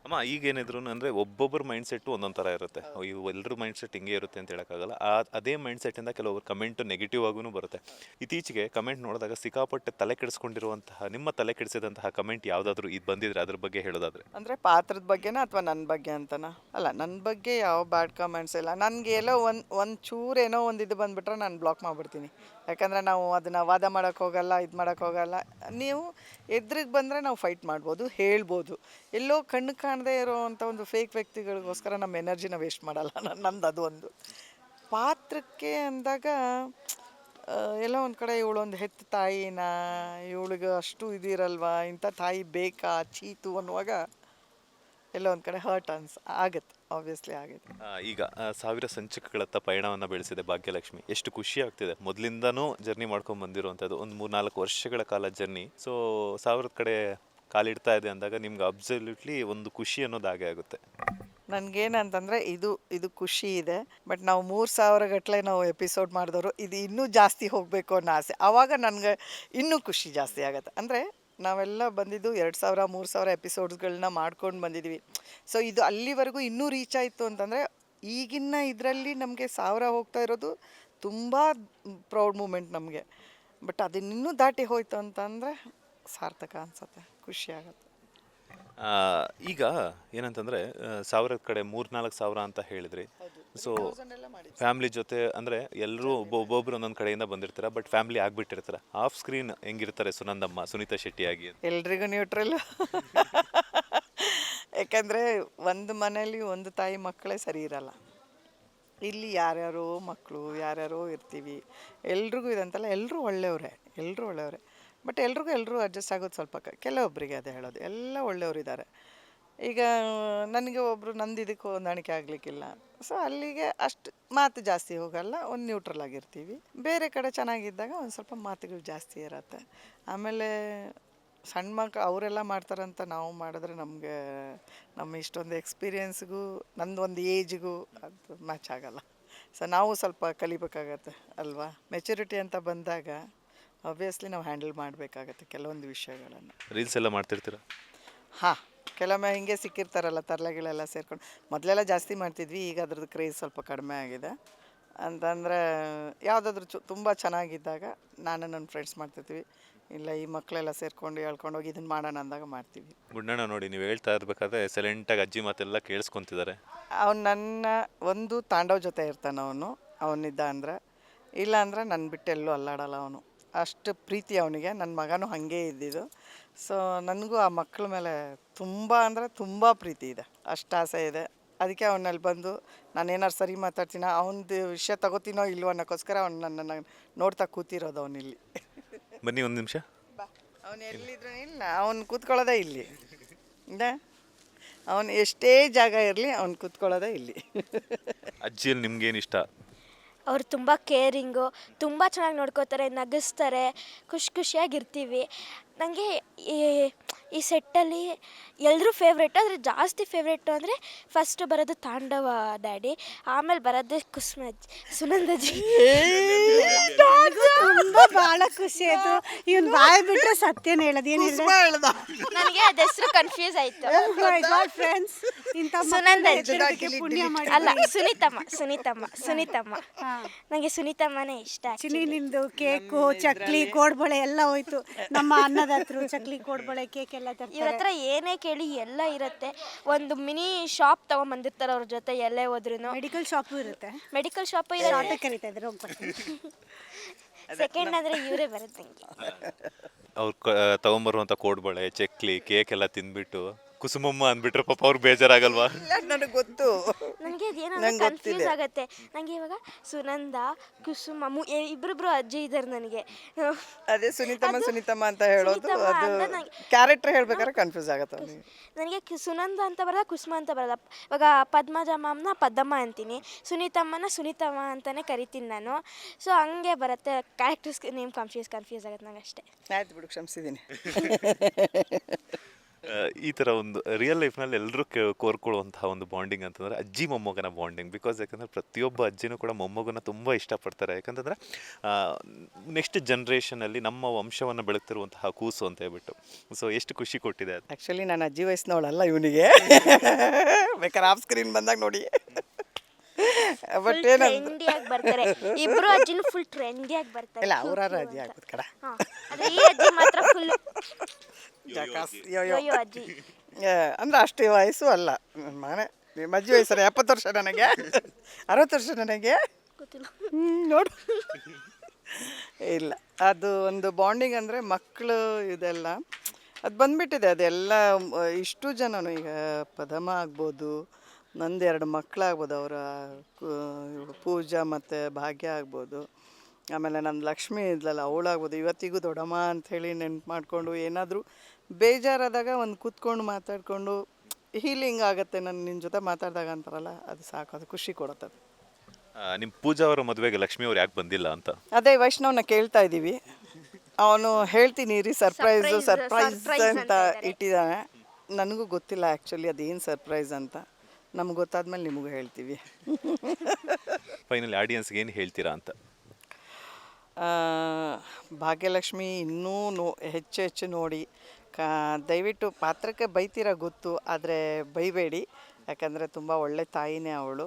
ಅಮ್ಮ ಈಗೇನಿದ್ರು ಅಂದರೆ ಒಬ್ಬೊಬ್ಬರ ಮೈಂಡ್ ಸೆಟ್ಟು ಒಂದೊಂದು ಥರ ಇರುತ್ತೆ. ಇವು ಎಲ್ಲರ ಮೈಂಡ್ ಸೆಟ್ ಹಿಂಗೆ ಇರುತ್ತೆ ಅಂತ ಹೇಳೋಕ್ಕಾಗಲ್ಲ. ಅದೇ ಮೈಂಡ್ ಸೆಟ್ಟಿಂದ ಕೆಲವೊಬ್ಬರು ಕಮೆಂಟು ನೆಗೆಟಿವ್ ಆಗೂ ಬರುತ್ತೆ. ಇತ್ತೀಚೆಗೆ ಕಮೆಂಟ್ ನೋಡಿದಾಗ ಸಿಕ್ಕಾಪಟ್ಟೆ ತಲೆ ಕೆಡಿಸ್ಕೊಂಡಿರುವಂತಹ, ನಿಮ್ಮ ತಲೆ ಕೆಡಿಸಿದಂತಹ ಕಮೆಂಟ್ ಯಾವುದಾದ್ರೂ ಇದು ಬಂದಿದ್ರೆ ಅದ್ರ ಬಗ್ಗೆ ಹೇಳೋದಾದ್ರೆ? ಅಂದರೆ ಪಾತ್ರದ ಬಗ್ಗೆನಾ ಅಥವಾ ನನ್ನ ಬಗ್ಗೆ ಅಂತನಾ? ಅಲ್ಲ, ನನ್ನ ಬಗ್ಗೆ ಯಾವ ಬ್ಯಾಡ್ ಕಮೆಂಟ್ಸ್ ಇಲ್ಲ. ನನಗೆ ಎಲ್ಲೋ ಒಂದು ಚೂರು ಏನೋ ಒಂದು ಇದು ಬಂದುಬಿಟ್ರೆ ನಾನು ಬ್ಲಾಕ್ ಮಾಡಿಬಿಡ್ತೀನಿ. ಯಾಕಂದರೆ ನಾವು ಅದನ್ನು ವಾದ ಮಾಡೋಕ್ಕೆ ಹೋಗಲ್ಲ, ಇದು ಮಾಡೋಕ್ಕೆ ಹೋಗಲ್ಲ. ನೀವು ಎದುರಿಗೆ ಬಂದರೆ ನಾವು ಫೈಟ್ ಮಾಡ್ಬೋದು, ಹೇಳ್ಬೋದು. ಎಲ್ಲೋ ಕಣ್ಣು ಕಾಣದೇ ಇರೋವಂಥ ಒಂದು ಫೇಕ್ ವ್ಯಕ್ತಿಗಳಿಗೋಸ್ಕರ ನಮ್ಮ ಎನರ್ಜಿನ ವೇಸ್ಟ್ ಮಾಡಲ್ಲ. ನಂದು ಅದು ಒಂದು. ಪಾತ್ರಕ್ಕೆ ಅಂದಾಗ ಎಲ್ಲೋ ಒಂದು ಕಡೆ ಇವಳೊಂದು ಹೆತ್ತ ತಾಯಿನ, ಇವಳಿಗೆ ಅಷ್ಟು ಇದಿರಲ್ವಾ, ಇಂಥ ತಾಯಿ ಬೇಕಾ ಚೀತು ಅನ್ನುವಾಗ ಎಲ್ಲೋ ಒಂದು ಕಡೆ ಹರ್ಟ್ ಆಗುತ್ತೆ, ಆಬ್ವಿಯಸ್ಲಿ ಆಗುತ್ತೆ. ಈಗ 1000 ಸಂಚಿಕೆಗಳತ್ತ ಪಯಣವನ್ನು ಬೆಳೆಸಿದೆ ಭಾಗ್ಯಲಕ್ಷ್ಮಿ. ಎಷ್ಟು ಖುಷಿ ಆಗ್ತಿದೆ. ಮೊದಲಿಂದನೂ ಜರ್ನಿ ಮಾಡ್ಕೊಂಡು ಬಂದಿರುವಂಥದ್ದು ಒಂದು 3-4 ವರ್ಷಗಳ ಕಾಲ ಜರ್ನಿ. ಸೊ 1000 ಕಡೆ ಕಾಲಿಡ್ತಾ ಇದೆ ಅಂದಾಗ ನಿಮ್ಗೆ ಅಬ್ಸಲ್ಯೂಟ್ಲಿ ಒಂದು ಖುಷಿ ಅನ್ನೋದು ಹಾಗೆ ಆಗುತ್ತೆ. ನನಗೇನಂತಂದರೆ ಇದು ಖುಷಿ ಇದೆ. ಬಟ್ ನಾವು 3000 ಗಟ್ಟಲೆ ನಾವು ಎಪಿಸೋಡ್ ಮಾಡಿದವರು, ಇದು ಇನ್ನೂ ಜಾಸ್ತಿ ಹೋಗಬೇಕು ಅನ್ನೋ ಆಸೆ. ಆವಾಗ ನನಗೆ ಇನ್ನೂ ಖುಷಿ ಜಾಸ್ತಿ ಆಗುತ್ತೆ. ಅಂದರೆ ನಾವೆಲ್ಲ ಬಂದಿದ್ದು 2000-3000 ಎಪಿಸೋಡ್ಸ್ಗಳನ್ನ ಮಾಡ್ಕೊಂಡು ಬಂದಿದ್ದೀವಿ. ಸೊ ಇದು ಅಲ್ಲಿವರೆಗೂ ಇನ್ನೂ ರೀಚ್ ಆಯಿತು ಅಂತಂದರೆ, ಈಗಿನ ಇದರಲ್ಲಿ ನಮಗೆ 1000 ಹೋಗ್ತಾ ಇರೋದು ತುಂಬ ಪ್ರೌಡ್ ಮೂಮೆಂಟ್ ನಮಗೆ. ಬಟ್ ಅದನ್ನಿನ್ನೂ ದಾಟಿ ಹೋಯ್ತು ಅಂತಂದರೆ ಸಾರ್ಥಕ ಅನಿಸುತ್ತೆ, ಖುಷಿ ಆಗುತ್ತೆ. ಈಗ ಏನಂತಂದರೆ 1000 ಕಡೆ 3-4 ಸಾವಿರ ಅಂತ ಹೇಳಿದ್ರಿ. ಸೊ ಫ್ಯಾಮ್ಲಿ ಜೊತೆ ಅಂದರೆ ಎಲ್ಲರೂ ಒಬ್ಬೊಬ್ಬರು ಒಂದೊಂದು ಕಡೆಯಿಂದ ಬಂದಿರ್ತಾರೆ. ಬಟ್ ಫ್ಯಾಮ್ಲಿ ಆಗಿಬಿಟ್ಟಿರ್ತಾರೆ. ಆಫ್ ಸ್ಕ್ರೀನ್ ಹೆಂಗಿರ್ತಾರೆ ಸುನಂದಮ್ಮ, ಸುನೀತಾ ಶೆಟ್ಟಿಯಾಗಿ? ಎಲ್ರಿಗೂ ನ್ಯೂಟ್ರಲ್. ಯಾಕಂದರೆ ಒಂದು ಮನೇಲಿ ಒಂದು ತಾಯಿ ಮಕ್ಕಳೇ ಸರಿ ಇರಲ್ಲ. ಇಲ್ಲಿ ಯಾರ್ಯಾರೋ ಮಕ್ಕಳು, ಯಾರ್ಯಾರೋ ಇರ್ತೀವಿ. ಎಲ್ರಿಗೂ ಇದಂತಲ್ಲ, ಎಲ್ಲರೂ ಒಳ್ಳೆಯವರೇ. ಬಟ್ ಎಲ್ಲರೂ ಅಡ್ಜಸ್ಟ್ ಆಗೋದು ಸ್ವಲ್ಪ ಕೆಲವೊಬ್ಬರಿಗೆ ಅದೇ ಹೇಳೋದು, ಎಲ್ಲ ಒಳ್ಳೆಯವರಿದ್ದಾರೆ. ಈಗ ನನಗೆ ಒಬ್ಬರು ನಂದು ಇದಕ್ಕೆ ಹೊಂದಾಣಿಕೆ ಆಗಲಿಕ್ಕಿಲ್ಲ. ಸೊ ಅಲ್ಲಿಗೆ ಅಷ್ಟು ಮಾತು ಜಾಸ್ತಿ ಹೋಗಲ್ಲ, ಒಂದು ನ್ಯೂಟ್ರಲ್ ಆಗಿರ್ತೀವಿ. ಬೇರೆ ಕಡೆ ಚೆನ್ನಾಗಿದ್ದಾಗ ಒಂದು ಸ್ವಲ್ಪ ಮಾತುಗಳು ಜಾಸ್ತಿ ಇರತ್ತೆ. ಆಮೇಲೆ ಸಣ್ಣ ಮಕ್ಕಳು ಅವರೆಲ್ಲ ಮಾಡ್ತಾರಂತ ನಾವು ಮಾಡಿದ್ರೆ ನಮಗೆ ನಮ್ಮ ಇಷ್ಟೊಂದು ಎಕ್ಸ್ಪೀರಿಯೆನ್ಸ್ಗೂ ನಂದು ಒಂದು ಏಜ್ಗೂ ಅದು ಮ್ಯಾಚ್ ಆಗಲ್ಲ. ಸೊ ನಾವು ಸ್ವಲ್ಪ ಕಲಿಬೇಕಾಗತ್ತೆ ಅಲ್ವಾ. ಮೆಚುರಿಟಿ ಅಂತ ಬಂದಾಗ ಆಬ್ವಿಯಸ್ಲಿ ನಾವು ಹ್ಯಾಂಡಲ್ ಮಾಡಬೇಕಾಗತ್ತೆ ಕೆಲವೊಂದು ವಿಷಯಗಳನ್ನು. ರೀಲ್ಸ್ ಎಲ್ಲ ಮಾಡ್ತಿರ್ತೀರ? ಹಾಂ, ಕೆಲವೊಮ್ಮೆ ಹಿಂಗೆ ಸಿಕ್ಕಿರ್ತಾರಲ್ಲ ತರಲೆಗಳೆಲ್ಲ ಸೇರ್ಕೊಂಡು. ಮೊದಲೆಲ್ಲ ಜಾಸ್ತಿ ಮಾಡ್ತಿದ್ವಿ, ಈಗ ಅದ್ರದ್ದು ಕ್ರೇಜ್ ಸ್ವಲ್ಪ ಕಡಿಮೆ ಆಗಿದೆ. ಅಂತಂದರೆ ಯಾವುದಾದ್ರೂ ತುಂಬ ಚೆನ್ನಾಗಿದ್ದಾಗ ನಾನು ನನ್ನ ಫ್ರೆಂಡ್ಸ್ ಮಾಡ್ತಿರ್ತೀವಿ. ಇಲ್ಲ ಈ ಮಕ್ಕಳೆಲ್ಲ ಸೇರ್ಕೊಂಡು ಹೇಳ್ಕೊಂಡು ಹೋಗಿ ಇದನ್ನು ಮಾಡೋಣ ಅಂದಾಗ ಮಾಡ್ತೀವಿ. ಗುಂಡಣ್ಣ ನೋಡಿ, ನೀವು ಹೇಳ್ತಾ ಇರ್ಬೇಕಾದ್ರೆ ಸೈಲೆಂಟಾಗಿ ಅಜ್ಜಿ ಮಾತೆಲ್ಲ ಕೇಳಿಸ್ಕೊತಿದ್ದಾರೆ. ಅವ್ನು ನನ್ನ ಒಂದು ತಾಂಡವ್ ಜೊತೆ ಇರ್ತಾನೆ. ಅವನಿದ್ದ ಅಂದರೆ, ಇಲ್ಲ ಅಂದರೆ ನನ್ನ ಬಿಟ್ಟು ಎಲ್ಲೂ ಅಲ್ಲಾಡಲ್ಲ ಅವನು. ಅಷ್ಟು ಪ್ರೀತಿ ಅವನಿಗೆ. ನನ್ನ ಮಗನೂ ಹಾಗೆ ಇದ್ದಿದ್ದು. ಸೊ ನನಗೂ ಆ ಮಕ್ಕಳ ಮೇಲೆ ತುಂಬ ಅಂದರೆ ತುಂಬ ಪ್ರೀತಿ ಇದೆ, ಅಷ್ಟು ಆಸೆ ಇದೆ. ಅದಕ್ಕೆ ಅವನಲ್ಲಿ ಬಂದು ನಾನೇನಾರು ಸರಿ ಮಾತಾಡ್ತೀನೋ, ಅವನದು ವಿಷಯ ತಗೋತೀನೋ ಇಲ್ವೋ ಅನ್ನೋಕ್ಕೋಸ್ಕರ ಅವ್ನು ನನ್ನನ್ನು ನೋಡ್ತಾ ಕೂತಿರೋದು. ಅವನಿಲ್ಲಿ ಬನ್ನಿ ಒಂದು ನಿಮಿಷ. ಅವನು ಎಲ್ಲಿದ್ರು ಇಲ್ಲ, ಅವನು ಕೂತ್ಕೊಳ್ಳೋದೇ ಇಲ್ಲಿ. ಅವನು ಎಷ್ಟೇ ಜಾಗ ಇರಲಿ ಅವ್ನು ಕೂತ್ಕೊಳ್ಳೋದೇ ಇಲ್ಲಿ. ಅಜ್ಜಿಯಲ್ಲಿ ನಿಮ್ಗೇನು ಇಷ್ಟ? ಅವ್ರು ತುಂಬ ಕೇರಿಂಗು, ತುಂಬ ಚೆನ್ನಾಗಿ ನೋಡ್ಕೋತಾರೆ, ನಗಿಸ್ತಾರೆ, ಖುಷಿಯಾಗಿರ್ತೀವಿ. ನನಗೆ ಈ ಸೆಟ್ಟಲ್ಲಿ ಎಲ್ಲರೂ ಫೇವ್ರೇಟು. ಆದರೆ ಜಾಸ್ತಿ ಫೇವ್ರೇಟು ಅಂದರೆ ಫಸ್ಟ್ ಬರೋದು ತಾಂಡವ ಡ್ಯಾಡಿ, ಆಮೇಲೆ ಬರೋದು ಕುಸುಮಜ್ಜಿ, ಸುನಂದಜ್ಜಿ. ತುಂಬ ಭಾಳ ಖುಷಿ ಆಯಿತು. ಇವನು ಬಾಯ್ ಬಿಟ್ಟರೆ ಸತ್ಯನ ಹೇಳೋದು, ಏನು ಹೇಳ್ದ? ನನಗೆ ಅದು ಹೆಸರು ಕನ್ಫ್ಯೂಸ್ ಆಯಿತು. ಫ್ರೆಂಡ್ಸ್, ಇಂಥ ಸುನಂದಜ್ಜಿ ಪುಣ್ಯ ಮಾಡಿ. ಅಲ್ಲ, ಸುನೀತಮ್ಮ. ನನಗೆ ಸುನೀತಮ್ಮನೇ ಇಷ್ಟ. ಚಿನಿ ನಿಂದು ಕೇಕು, ಚಕ್ಲಿ, ಕೋಡ್ಬಳೆ ಎಲ್ಲ ಹೋಯ್ತು. ನಮ್ಮ ಅನ್ನದಾತರು ಚಕ್ಲಿ, ಕೋಡ್ಬಳೆ, ಕೇಕ್ ಎಲ್ಲ ಎಲ್ಲ ತರ್ತಾರೆ. ಇವ್ರ ಹತ್ರ ಏನೇ ಕೇಳಿ ಎಲ್ಲ ಇರುತ್ತೆ. ಒಂದು ಮಿನಿ ಶಾಪ್ ತೊಗೊಂಬಂದಿರ್ತಾರೆ ಅವ್ರ ಜೊತೆ ಎಲ್ಲೇ ಹೋದ್ರೂ. ಮೆಡಿಕಲ್ ಶಾಪು ಇರುತ್ತೆ. ಮೆಡಿಕಲ್ ಶಾಪು ಆಟೋ ಕರೀತಾ ಇದ್ರೆ ಹೋಗ್ಬರ್ತೀನಿ. ಸೆಕೆಂಡ್ ಅಂದರೆ ಇವರೇ ಬರುತ್ತೆ ನಂಗೆ. ಅವ್ರು ತಗೊಂಬರುವಂಥ ಕೋಡ್ಬಳೆ, ಚಕ್ಲಿ, ಕೇಕ್ ಎಲ್ಲ ತಿಂದ್ಬಿಟ್ಟು ಕುಸುಮಮ್ಮ ಅಂದ್ಬಿಟ್ರೆ ಪಾಪ ಅವ್ರಿಗೆ ಬೇಜಾರಾಗಲ್ವಾ? ನನಗೆ ಗೊತ್ತು. ನನಗೆ ಅದೇನಂದ್ರೆ ಕನ್ಫ್ಯೂಸ್ ಆಗುತ್ತೆ. ನನಗೆ ಇವಾಗ ಸುನಂದ, ಕುಸುಮ ಇಬ್ಬರಿಬ್ರು ಅಜ್ಜಿ ಇದ್ದಾರೆ ನನಗೆ. ಅದೇ ಸುನೀತಮ್ಮ ಅಂತ ಹೇಳೋದು, ಸುನೀತಮ್ಮ ಅದು ಅಂದ್ರೆ ನಂಗೆ ಕ್ಯಾರೆಕ್ಟರ್ ಹೇಳ್ಬೇಕಾದ್ರೆ ಕನ್ಫ್ಯೂಸ್ ಆಗುತ್ತೆ ಅವನಿಗೆ. ನನಗೆ ಸುನಂದ ಅಂತ ಬರಲ್ಲ, ಕುಸುಮ ಅಂತ ಬರಲ್ಲ. ಇವಾಗ ಪದ್ಮಜಮ್ಮನ ಪದ್ದಮ್ಮ ಅಂತೀನಿ, ಸುನೀತಮ್ಮನ ಸುನೀತಮ್ಮ ಅಂತಲೇ ಕರಿತೀನಿ ನಾನು. ಸೊ ಹಂಗೆ ಬರುತ್ತೆ ಕ್ಯಾರೆಕ್ಟರ್ಸ್ ನೇಮ್ ಕನ್ಫ್ಯೂಸ್ ಆಗುತ್ತೆ ನಂಗೆ ಅಷ್ಟೇ. ಆಯ್ತು ಬಿಡು, ಕ್ಷಮಿಸಿದ್ದೀನಿ. ಈ ಥರ ಒಂದು ರಿಯಲ್ ಲೈಫ್ನಲ್ಲಿ ಎಲ್ಲರೂ ಕೋರ್ಕೊಳ್ಳುವಂತಹ ಒಂದು ಬಾಂಡಿಂಗ್ ಅಂತಂದರೆ ಅಜ್ಜಿ ಮೊಮ್ಮಗನ ಬಾಂಡಿಂಗ್. ಬಿಕಾಸ್ ಯಾಕಂದರೆ ಪ್ರತಿಯೊಬ್ಬ ಅಜ್ಜಿನೂ ಕೂಡ ಮೊಮ್ಮಗನ ತುಂಬ ಇಷ್ಟಪಡ್ತಾರೆ. ಯಾಕಂತಂದರೆ ನೆಕ್ಸ್ಟ್ ಜನ್ರೇಷನಲ್ಲಿ ನಮ್ಮ ವಂಶವನ್ನು ಬೆಳಗ್ತಿರುವಂತಹ ಕೂಸು ಅಂತ ಹೇಳ್ಬಿಟ್ಟು. ಸೊ ಎಷ್ಟು ಖುಷಿ ಕೊಟ್ಟಿದೆ ಅದು. ಆ್ಯಕ್ಚುಲಿ ನಾನು ಅಜ್ಜಿ ವಯಸ್ಸಿನವಳಲ್ಲ ಇವನಿಗೆ. ಬೇಕಾದ್ರೆ ಆಫ್ ಸ್ಕ್ರೀನ್ ಬಂದಾಗ ನೋಡಿ. ಬಟ್ ಏನಂದ್ರೆ ಟ್ರೆಂಡಿಯಾಗಿ ಬರ್ತಾರೆ ಇಬ್ರು ಅಜ್ಜಿನೂ, ಫುಲ್ ಟ್ರೆಂಡಿಯಾಗಿ ಬರ್ತಾರೆ. ಇಲ್ಲ, ಅವರಾರ ಅಜ್ಜಿ ಆಗ್ಬೋದು ಕಡ. ಅದೇ ಈ ಅಜ್ಜಿ ಮಾತ್ರ ಫುಲ್ ಯೋಯೋ ಅಜ್ಜಿ. ಅಂದ್ರೆ ಅಷ್ಟೇ ವಯಸ್ಸು ಅಲ್ಲ ನನ್ನ ಮಗನೇ. ನಿಮ್ಮ ಅಜ್ಜಿ ವಯಸ್ಸರ 70 ವರ್ಷ ನನಗೆ, 60 ವರ್ಷ ನನಗೆ. ಗೊತ್ತಿಲ್ಲ. ನೋಡು, ಇಲ್ಲ ಅದು ಒಂದು ಬಾಂಡಿಂಗ್ ಅಂದರೆ ಮಕ್ಕಳು ಇದೆಲ್ಲ ಅದು ಬಂದ್ಬಿಟ್ಟಿದೆ. ಅದೆಲ್ಲ ಇಷ್ಟು ಜನನು ಈಗ ಪದಮ ಆಗ್ಬೋದು, ನಂದು 2 ಮಕ್ಕಳಾಗ್ಬೋದು, ಅವರ ಪೂಜಾ ಮತ್ತು ಭಾಗ್ಯ ಆಗ್ಬೋದು, ಆಮೇಲೆ ನನ್ನ ಲಕ್ಷ್ಮಿ ಇದ್ಲಲ್ಲ ಅವಳಾಗ್ಬೋದು. ಇವತ್ತಿಗೂ ದೊಡ್ಡಮ್ಮ ಅಂಥೇಳಿ ನೆನ್ಪು ಮಾಡಿಕೊಂಡು ಏನಾದರೂ ಬೇಜಾರಾದಾಗ ಒಂದು ಕೂತ್ಕೊಂಡು ಮಾತಾಡಿಕೊಂಡು ಹೀಲಿಂಗ್ ಆಗುತ್ತೆ. ನಿನ್ನ ಜೊತೆ ಮಾತಾಡಿದಾಗ ಅಂತಾರಲ್ಲ, ಅದು ಸಾಕು, ಅದು ಖುಷಿ ಕೊಡುತ್ತೆ. ನಿಮ್ಮ ಪೂಜಾ ಅವರ ಮದುವೆಗೆ ಲಕ್ಷ್ಮಿ ಅವ್ರು ಯಾಕೆ ಬಂದಿಲ್ಲ ಅಂತ ಅದೇ ವೈಷ್ಣವ್ನ ಕೇಳ್ತಾ ಇದ್ದೀವಿ. ಅವನು ಹೇಳ್ತೀನಿ ರೀ ಸರ್ಪ್ರೈಸ್ ಅಂತ ಇಟ್ಟಿದ್ದಾನೆ. ನನಗೂ ಗೊತ್ತಿಲ್ಲ ಆ್ಯಕ್ಚುಲಿ ಅದೇನು ಸರ್ಪ್ರೈಸ್ ಅಂತ. ನಮ್ಗೆ ಗೊತ್ತಾದ್ಮೇಲೆ ನಿಮಗೂ ಹೇಳ್ತೀವಿ. ಫೈನಲಿ ಆಡಿಯನ್ಸ್ಗೆ ಏನು ಹೇಳ್ತೀರಾ ಅಂತ? ಭಾಗ್ಯಲಕ್ಷ್ಮಿ ಇನ್ನೂ ಹೆಚ್ಚು ನೋಡಿ. ದಯವಿಟ್ಟು ಪಾತ್ರಕ್ಕೆ ಬೈತೀರ ಗೊತ್ತು, ಆದರೆ ಬೈಬೇಡಿ. ಯಾಕಂದರೆ ತುಂಬ ಒಳ್ಳೆ ತಾಯಿನೇ ಅವಳು.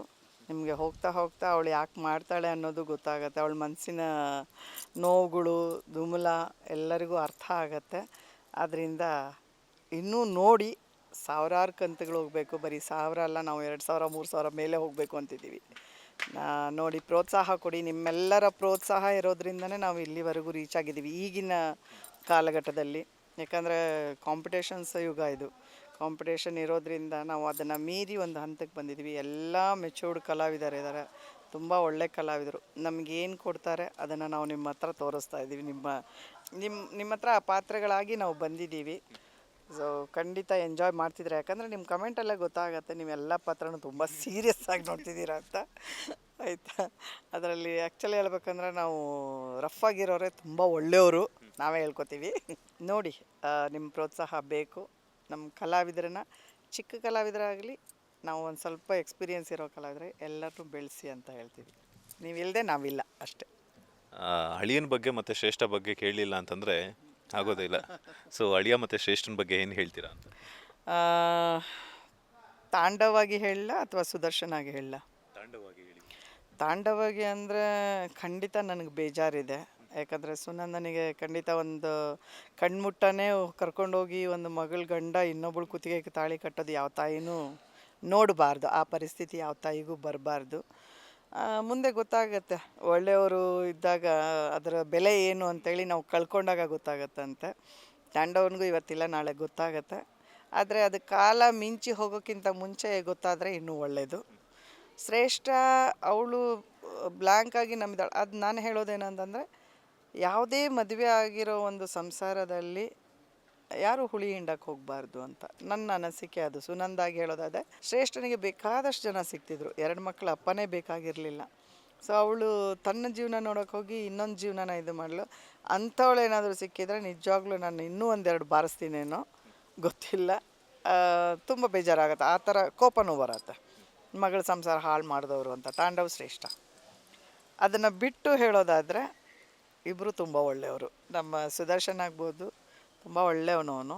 ನಿಮಗೆ ಹೋಗ್ತಾ ಅವಳು ಯಾಕೆ ಮಾಡ್ತಾಳೆ ಅನ್ನೋದು ಗೊತ್ತಾಗತ್ತೆ. ಅವಳ ಮನಸ್ಸಿನ ನೋವುಗಳು, ದುಮುಲ ಎಲ್ಲರಿಗೂ ಅರ್ಥ ಆಗತ್ತೆ. ಆದ್ದರಿಂದ ಇನ್ನೂ ನೋಡಿ. ಸಾವಿರಾರು ಕಂತುಗಳು ಹೋಗಬೇಕು, ಬರೀ 1000 ಅಲ್ಲ, ನಾವು 2000 3000 ಮೇಲೆ ಹೋಗಬೇಕು ಅಂತಿದ್ದೀವಿ. ನೋಡಿ, ಪ್ರೋತ್ಸಾಹ ಕೊಡಿ. ನಿಮ್ಮೆಲ್ಲರ ಪ್ರೋತ್ಸಾಹ ಇರೋದ್ರಿಂದನೇ ನಾವು ಇಲ್ಲಿವರೆಗೂ ರೀಚ್ ಆಗಿದ್ದೀವಿ ಈಗಿನ ಕಾಲಘಟ್ಟದಲ್ಲಿ. ಯಾಕಂದರೆ ಕಾಂಪಿಟೇಷನ್ಸ್ ಯುಗ ಇದು. ಕಾಂಪಿಟೇಷನ್ ಇರೋದ್ರಿಂದ ನಾವು ಅದನ್ನು ಮೀರಿ ಒಂದು ಹಂತಕ್ಕೆ ಬಂದಿದ್ದೀವಿ. ಎಲ್ಲ ಮೆಚೂರ್ಡ್ ಕಲಾವಿದರಿದ್ದಾರೆ, ತುಂಬ ಒಳ್ಳೆ ಕಲಾವಿದರು. ನಮಗೇನು ಕೊಡ್ತಾರೆ ಅದನ್ನು ನಾವು ನಿಮ್ಮ ಹತ್ರ ತೋರಿಸ್ತಾ ಇದ್ದೀವಿ. ನಿಮ್ಮ ಹತ್ರ ಆ ಪಾತ್ರಗಳಾಗಿ ನಾವು ಬಂದಿದ್ದೀವಿ. ಸೊ ಖಂಡಿತ ಎಂಜಾಯ್ ಮಾಡ್ತಿದ್ರೆ. ಯಾಕಂದರೆ ನಿಮ್ಮ ಕಮೆಂಟಲ್ಲೇ ಗೊತ್ತಾಗತ್ತೆ ನೀವೆಲ್ಲ ಪಾತ್ರನೂ ತುಂಬ ಸೀರಿಯಸ್ ಆಗಿ ನೋಡ್ತಿದ್ದೀರಾ ಅಂತ. ಆಯಿತಾ? ಅದರಲ್ಲಿ ಆ್ಯಕ್ಚುಲಿ ಹೇಳ್ಬೇಕಂದ್ರೆ ನಾವು ರಫ್ ಆಗಿರೋರೆ ತುಂಬ ಒಳ್ಳೆಯವರು, ನಾವೇ ಹೇಳ್ಕೊತೀವಿ. ನೋಡಿ, ನಿಮ್ಮ ಪ್ರೋತ್ಸಾಹ ಬೇಕು. ನಮ್ಮ ಕಲಾವಿದರನ್ನ, ಚಿಕ್ಕ ಕಲಾವಿದರಾಗಲಿ, ನಾವು ಒಂದು ಸ್ವಲ್ಪ ಎಕ್ಸ್ಪೀರಿಯೆನ್ಸ್ ಇರೋ ಕಲಾವಿದರೆ ಎಲ್ಲರೂ ಬೆಳೆಸಿ ಅಂತ ಹೇಳ್ತೀವಿ. ನೀವಿಲ್ಲದೆ ನಾವಿಲ್ಲ ಅಷ್ಟೇ. ಅಳಿಯನ ಬಗ್ಗೆ ಮತ್ತು ಶ್ರೇಷ್ಠ ಬಗ್ಗೆ ಕೇಳಲಿಲ್ಲ ಅಂತಂದರೆ ಆಗೋದಿಲ್ಲ. ಸೊ ಅಳಿಯ ಮತ್ತು ಶ್ರೇಷ್ಠನ ಬಗ್ಗೆ ಏನು ಹೇಳ್ತೀರಾ ಅಂತ? ತಾಂಡವಾಗಿ ಹೇಳಲ್ಲ ಅಥವಾ ಸುದರ್ಶನಾಗಿ ಹೇಳಲ್ಲ? ತಾಂಡವಾಗಿ ಹೇಳಿ. ತಾಂಡವಾಗಿ ಅಂದರೆ ಖಂಡಿತ ನನಗೆ ಬೇಜಾರಿದೆ. ಯಾಕಂದರೆ ಸುನಂದನಿಗೆ ಖಂಡಿತ ಒಂದು ಕಣ್ಮುಟ್ಟನೇ ಕರ್ಕೊಂಡೋಗಿ ಒಂದು ಮಗಳ ಗಂಡ ಇನ್ನೊಬ್ಬಳು ಕುತ್ತಿಗೆಗೆ ತಾಳಿ ಕಟ್ಟೋದು ಯಾವ ತಾಯಿನೂ ನೋಡಬಾರ್ದು. ಆ ಪರಿಸ್ಥಿತಿ ಯಾವ ತಾಯಿಗೂ ಬರಬಾರ್ದು. ಮುಂದೆ ಗೊತ್ತಾಗತ್ತೆ, ಒಳ್ಳೆಯವರು ಇದ್ದಾಗ ಅದರ ಬೆಲೆ ಏನು ಅಂತೇಳಿ ನಾವು ಕಳ್ಕೊಂಡಾಗ ಗೊತ್ತಾಗತ್ತಂತೆ. ತಾಂಡವನಿಗೂ ಇವತ್ತಿಲ್ಲ ನಾಳೆ ಗೊತ್ತಾಗತ್ತೆ. ಆದರೆ ಅದು ಕಾಲ ಮಿಂಚಿ ಹೋಗೋಕ್ಕಿಂತ ಮುಂಚೆ ಗೊತ್ತಾದರೆ ಇನ್ನೂ ಒಳ್ಳೆಯದು. ಶ್ರೇಷ್ಠ ಅವಳು ಬ್ಲ್ಯಾಂಕಾಗಿ ನಂಬಿದಾಳೆ. ಅದು ನಾನು ಹೇಳೋದೇನಂತಂದರೆ, ಯಾವುದೇ ಮದುವೆ ಆಗಿರೋ ಒಂದು ಸಂಸಾರದಲ್ಲಿ ಯಾರು ಹುಳಿ ಹಿಂಡಕ್ಕೆ ಹೋಗಬಾರ್ದು ಅಂತ ನನ್ನ ಅನಿಸಿಕೆ. ಅದು ಸುನಂದಾಗಿ ಹೇಳೋದಾದರೆ, ಶ್ರೇಷ್ಠನಿಗೆ ಬೇಕಾದಷ್ಟು ಜನ ಸಿಗ್ತಿದ್ರು, 2 ಮಕ್ಕಳ ಅಪ್ಪನೇ ಬೇಕಾಗಿರಲಿಲ್ಲ. ಸೊ ಅವಳು ತನ್ನ ಜೀವನ ನೋಡೋಕೆ ಹೋಗಿ ಇನ್ನೊಂದು ಜೀವನನ ಇದು ಮಾಡಲು. ಅಂಥವಳು ಏನಾದರೂ ಸಿಕ್ಕಿದರೆ ನಿಜವಾಗ್ಲೂ ನಾನು ಇನ್ನೂ 1-2 ಬಾರಿಸ್ತೀನೇನೋ ಗೊತ್ತಿಲ್ಲ. ತುಂಬ ಬೇಜಾರಾಗತ್ತೆ. ಆ ಥರ ಕೋಪನೂ ಬರತ್ತೆ, ಮಗಳ ಸಂಸಾರ ಹಾಳು ಮಾಡಿದವರು ಅಂತ. ತಾಂಡವ್ ಶ್ರೇಷ್ಠ. ಅದನ್ನು ಬಿಟ್ಟು ಹೇಳೋದಾದರೆ ಇಬ್ಬರು ತುಂಬ ಒಳ್ಳೆಯವರು. ನಮ್ಮ ಸುದರ್ಶನ್ ಆಗ್ಬೋದು, ತುಂಬ ಒಳ್ಳೆಯವನು ಅವನು.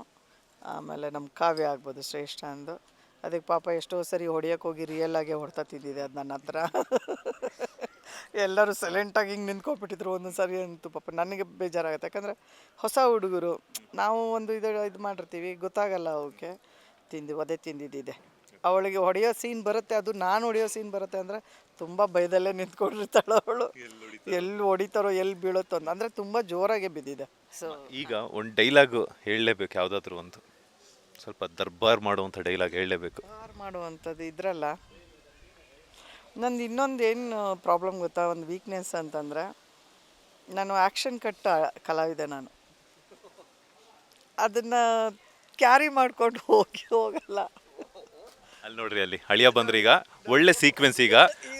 ಆಮೇಲೆ ನಮ್ಮ ಕಾವ್ಯ ಆಗ್ಬೋದು, ಶ್ರೇಷ್ಠ ಅಂದು. ಅದಕ್ಕೆ ಪಾಪ ಎಷ್ಟೋ ಸರಿ ಹೊಡೆಯೋಕೆ ಹೋಗಿ ರಿಯಲ್ ಆಗೇ ಹೊಡ್ತಾ ತಿಂದಿದೆ ಅದು ನನ್ನ ಹತ್ರ. ಎಲ್ಲರೂ ಸೈಲೆಂಟಾಗಿ ಹಿಂಗೆ ನಿಂತ್ಕೊಬಿಟ್ಟಿದ್ರು ಒಂದೊಂದು ಸರಿ ಅಂತೂ ಪಾಪ ನನಗೆ ಬೇಜಾರಾಗುತ್ತೆ. ಯಾಕಂದರೆ ಹೊಸ ಹುಡುಗರು ನಾವು ಒಂದು ಇದು ಮಾಡಿರ್ತೀವಿ, ಗೊತ್ತಾಗಲ್ಲ ಅವಕ್ಕೆ ಅದೇ ತಿಂದಿದ್ದಿದೆ. ಅವಳಿಗೆ ಹೊಡೆಯೋ ಸೀನ್ ಬರುತ್ತೆ, ಅದು ನಾನು ಹೊಡೆಯೋ ಸೀನ್ ಬರುತ್ತೆ ಅಂದರೆ ತುಂಬ ಭಯದಲ್ಲೇ ನಿಂತ್ಕೊಂಡಿರ್ತಾಳೆ ಅವಳು. ಎಲ್ಲಿ ಹೊಡಿತಾರೋ ಎಲ್ಲಿ ಬೀಳುತ್ತೋ ಅಂತ, ಅಂದರೆ ತುಂಬ ಜೋರಾಗೆ ಬಿದ್ದಿದೆ. ಸೊ ಈಗ ಒಂದು ಡೈಲಾಗ್ ಹೇಳಲೇಬೇಕು, ಯಾವುದಾದ್ರೂ ಒಂದು ಸ್ವಲ್ಪ ದರ್ಬಾರ್ ಮಾಡುವಂಥ ಡೈಲಾಗ್ ಹೇಳಲೇಬೇಕು. ಮಾಡುವಂಥದ್ದು ಇದ್ರಲ್ಲ, ನಂದು ಇನ್ನೊಂದು ಏನು ಪ್ರಾಬ್ಲಮ್ ಗೊತ್ತಾ, ಒಂದು ವೀಕ್ನೆಸ್ ಅಂತಂದರೆ ನಾನು ಆ್ಯಕ್ಷನ್ ಕಟ್ ಕಲಾವಿದೆ. ನಾನು ಅದನ್ನು ಕ್ಯಾರಿ ಮಾಡ್ಕೊಂಡು ಹೋಗಲ್ಲ. ಅಲ್ಲಿ ನೋಡ್ರಿ, ಅಲ್ಲಿ ಅಳಿಯ ಬಂದ್ರೆ ಈಗ ಒಳ್ಳೆ ಸೀಕ್ವೆನ್ಸ್. ಈಗ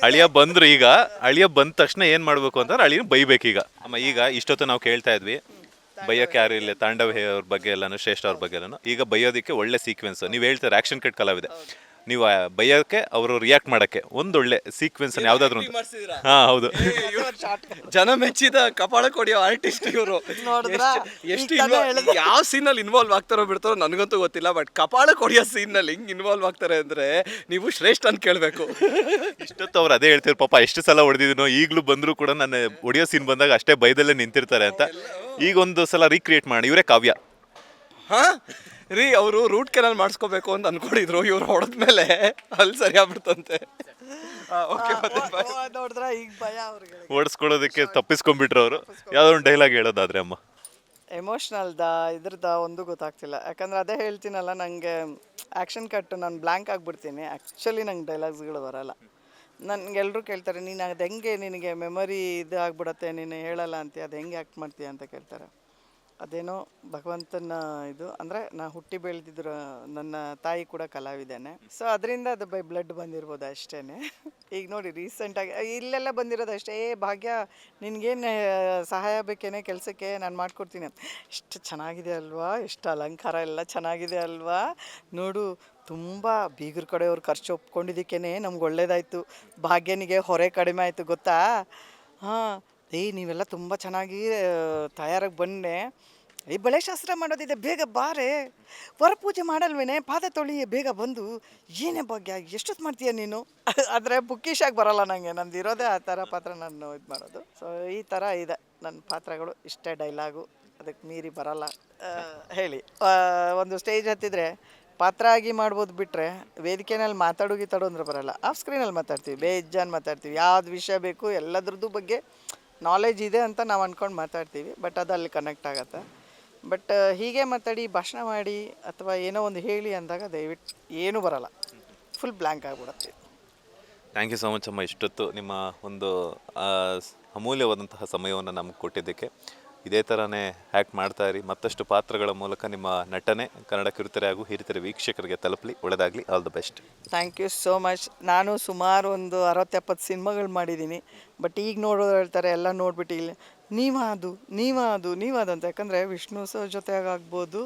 ಅಳಿಯ ಬಂದ್ರು, ಈಗ ಅಳಿಯ ಬಂದ ತಕ್ಷಣ ಏನು ಮಾಡಬೇಕು ಅಂತಂದ್ರೆ ಅಳಿನ ಬೈಬೇಕೀಗ. ಅಮ್ಮ ಈಗ ಇಷ್ಟೊತ್ತು ನಾವು ಕೇಳ್ತಾ ಇದ್ವಿ ಬೈಯೋಕ್ಕೆ ಯಾರು ಇಲ್ಲ, ತಾಂಡವ್ ಅವ್ರ ಬಗ್ಗೆ ಎಲ್ಲಾನು, ಶ್ರೇಷ್ಠ ಅವ್ರ ಬಗ್ಗೆ ಎಲ್ಲಾನು. ಈಗ ಬೈಯೋದಕ್ಕೆ ಒಳ್ಳೆ ಸೀಕ್ವೆನ್ಸ್ ನೀವು ಹೇಳ್ತಾರೆ, ಆಕ್ಷನ್ ಕಟ್ ಕಲಾವಿದೆ ನೀವು. ಬೈಯೋಕ್ಕೆ ಅವರು ರಿಯಾಕ್ಟ್ ಮಾಡೋಕ್ಕೆ ಒಂದೊಳ್ಳೆ ಸೀಕ್ವೆನ್ಸ್ ಯಾವ್ದಾದ್ರು ಹಾ ಹೌದು. ಜನ ಮೆಚ್ಚಿದ ಕಪಾಳ ಕೊಡಿಯೋ ಆರ್ಟಿಸ್ಟ್ ಇವರು. ನೋಡಿದ್ರಾ? ಎಷ್ಟು ಯಾವ ಸೀನಲ್ಲಿ ಇನ್ವಾಲ್ವ್ ಆಗ್ತಾರೋ ಬಿಡ್ತಾರೋ ನನಗಂತೂ ಗೊತ್ತಿಲ್ಲ, ಬಟ್ ಕಪಾಳ ಕೊಡಿಯೋ ಸೀನಲ್ಲಿ ಹಿಂಗೆ ಇನ್ವಾಲ್ವ್ ಆಗ್ತಾರೆ ಅಂದ್ರೆ ನೀವು ಶ್ರೇಷ್ಠ ಅಂತ ಕೇಳಬೇಕು. ಇಷ್ಟೊತ್ತು ಅವ್ರು ಅದೇ ಹೇಳ್ತಿದ್ರು, ಪಾಪ ಎಷ್ಟು ಸಲ ಹೊಡೆದಿದ್ನೋ, ಈಗಲೂ ಬಂದರೂ ಕೂಡ ನಾನು ಹೊಡಿಯೋ ಸೀನ್ ಬಂದಾಗ ಅಷ್ಟೇ ಭಯದಲ್ಲೇ ನಿಂತಿರ್ತಾರೆ ಅಂತ. ಈಗ ಒಂದು ಸಲ ರೀಕ್ರಿಯೇಟ್ ಮಾಡಿ, ಇವರೇ ಕಾವ್ಯ. ಹಾ ರೀ, ಅವರು ರೂಟ್ ಕೆನಾಲ್ ಮಾಡಿಸ್ಕೋಬೇಕು ಅಂತ ಅನ್ಕೊಂಡಿದ್ರು, ಇವ್ರು ಹೊಡೆದ್ಮೇಲೆ ಅಲ್ಲಿ ಸರಿ ಆಗ್ಬಿಡ್ತಂತೆ. ನೋಡಿದ್ರ ಈಗ ಭಯ ಅವ್ರಿಗೆ. ಓಡಿಸ್ಕೊಳ್ಳೋದಕ್ಕೆ ತಪ್ಪಿಸ್ಕೊಂಡ್ಬಿಟ್ರು ಅವರು. ಯಾವುದೋ ಒಂದು ಡೈಲಾಗ್ ಹೇಳೋದಾದ್ರೆ ಅಮ್ಮ. ಇದ್ರದ ಒಂದು ಗೊತ್ತಾಗ್ತಿಲ್ಲ. ಯಾಕಂದರೆ ಅದೇ ಹೇಳ್ತೀನಲ್ಲ, ನನಗೆ ಆ್ಯಕ್ಷನ್ ಕಟ್ಟು ನಾನು ಬ್ಲ್ಯಾಂಕ್ ಆಗಿಬಿಡ್ತೀನಿ. ಆ್ಯಕ್ಚುಲಿ ನಂಗೆ ಡೈಲಾಗ್ಸ್ಗಳು ಬರೋಲ್ಲ. ನನಗೆಲ್ಲರೂ ಕೇಳ್ತಾರೆ, ನೀನು ಅದು ಹೆಂಗೆ ನಿನಗೆ ಮೆಮೊರಿ ಇದು ಆಗ್ಬಿಡತ್ತೆ, ನೀನು ಹೇಳಲ್ಲ ಅಂತೀಯ, ಅದು ಹೆಂಗೆ ಆ್ಯಕ್ಟ್ ಮಾಡ್ತೀಯ ಅಂತ ಕೇಳ್ತಾರೆ. ಅದೇನೋ ಭಗವಂತನ ಇದು. ಅಂದರೆ ನಾ ಹುಟ್ಟಿ ಬೆಳೆದಿದ್ರು, ನನ್ನ ತಾಯಿ ಕೂಡ ಕಲಾವಿದೇನೆ. ಸೊ ಅದರಿಂದ ಅದು ಬೈ ಬ್ಲಡ್ ಬಂದಿರ್ಬೋದು ಅಷ್ಟೇ. ಈಗ ನೋಡಿ ರೀಸೆಂಟಾಗಿ ಇಲ್ಲೆಲ್ಲ ಬಂದಿರೋದು ಅಷ್ಟೇ, ಭಾಗ್ಯ ನಿನಗೇನು ಸಹಾಯ ಬೇಕೇನೆ ಕೆಲಸಕ್ಕೆ, ನಾನು ಮಾಡಿಕೊಡ್ತೀನಿ. ಎಷ್ಟು ಚೆನ್ನಾಗಿದೆ ಅಲ್ವಾ, ಎಷ್ಟು ಅಲಂಕಾರ ಎಲ್ಲ ಚೆನ್ನಾಗಿದೆ ಅಲ್ವಾ, ನೋಡು ತುಂಬ ಬೀಗರ ಕಡೆಯವ್ರು ಖರ್ಚು ಒಪ್ಕೊಂಡಿದ್ದಕ್ಕೇ ನಮ್ಗೆ ಒಳ್ಳೇದಾಯಿತು, ಭಾಗ್ಯನಿಗೆ ಹೊರೆ ಕಡಿಮೆ ಆಯಿತು ಗೊತ್ತಾ. ಹಾಂ ನೀವೆಲ್ಲ ತುಂಬ ಚೆನ್ನಾಗಿ ತಯಾರಾಗಿ ಬಂದೆ. ಬಳೆ ಶಾಸ್ತ್ರ ಮಾಡೋದಿದೆ, ಬೇಗ ಬಾರೆ. ವರಪೂಜೆ ಮಾಡಲ್ವೇನೆ, ಪಾದ ತೊಳಿ ಬೇಗ ಬಂದು. ಏನೇ ಭಾಗ್ಯ ಎಷ್ಟೊತ್ತು ಮಾಡ್ತೀಯ ನೀನು. ಆದರೆ ಬುಕ್ಕಿಶಾಗಿ ಬರೋಲ್ಲ ನನಗೆ, ನಂದು ಇರೋದೇ ಆ ಥರ ಪಾತ್ರ ನಾನು ಇದು ಮಾಡೋದು. ಸೊ ಈ ಥರ ಇದೆ ನನ್ನ ಪಾತ್ರಗಳು. ಇಷ್ಟೇ ಡೈಲಾಗು, ಅದಕ್ಕೆ ಮೀರಿ ಬರೋಲ್ಲ. ಹೇಳಿ, ಒಂದು ಸ್ಟೇಜ್ ಹತ್ತಿದ್ರೆ ಪಾತ್ರ ಆಗಿ ಮಾಡ್ಬೋದು, ಬಿಟ್ಟರೆ ವೇದಿಕೆನಲ್ಲಿ ಮಾತಾಡೋ ಅಂದ್ರೆ ಬರೋಲ್ಲ. ಆಫ್ ಸ್ಕ್ರೀನಲ್ಲಿ ಮಾತಾಡ್ತೀವಿ, ಬೇಜಾನ್ ಮಾತಾಡ್ತೀವಿ. ಯಾವ್ದು ವಿಷಯ ಬೇಕು ಎಲ್ಲದ್ರದ್ದು ಬಗ್ಗೆ ನಾಲೆಜ್ ಇದೆ ಅಂತ ನಾವು ಅಂದ್ಕೊಂಡು ಮಾತಾಡ್ತೀವಿ, ಬಟ್ ಅದು ಅಲ್ಲಿ ಕನೆಕ್ಟ್ ಆಗುತ್ತೆ. ಬಟ್ ಹೀಗೆ ಮಾತಾಡಿ ಭಾಷಣ ಮಾಡಿ ಅಥವಾ ಏನೋ ಒಂದು ಹೇಳಿ ಅಂದಾಗ ದಯವಿಟ್ಟು ಏನೂ ಬರೋಲ್ಲ, ಫುಲ್ ಬ್ಲ್ಯಾಂಕ್ ಆಗಿಬಿಡುತ್ತೆ. ಥ್ಯಾಂಕ್ ಯು ಸೊ ಮಚ್ ಅಮ್ಮ, ಇಷ್ಟೊತ್ತು ನಿಮ್ಮ ಒಂದು ಅಮೂಲ್ಯವಾದಂತಹ ಸಮಯವನ್ನು ನಮಗೆ ಕೊಟ್ಟಿದ್ದಕ್ಕೆ. ಇದೇ ಥರನೇ ಆ್ಯಕ್ಟ್ ಮಾಡ್ತಾ ಇರಿ. ಮತ್ತಷ್ಟು ಪಾತ್ರಗಳ ಮೂಲಕ ನಿಮ್ಮ ನಟನೆ ಕನ್ನಡ ಕಿರುತೆರೆ ಹಾಗೂ ಹಿರಿತೆರೆ ವೀಕ್ಷಕರಿಗೆ ತಲುಪಲಿ. ಒಳ್ಳೆಯದಾಗಲಿ. All the best. Thank you so much. ನಾನು ಸುಮಾರು ಒಂದು 60-70 ಸಿನಿಮಾಗಳು ಮಾಡಿದ್ದೀನಿ. ಬಟ್ ಈಗ ನೋಡೋರು ಹೇಳ್ತಾರೆ ಎಲ್ಲ ನೋಡ್ಬಿಟ್ಟು ಇಲ್ಲಿ ನೀವಾದು ಅಂತ. ಯಾಕಂದರೆ ವಿಷ್ಣು ಸರ್ ಜೊತೆಗಾಗ್ಬೋದು,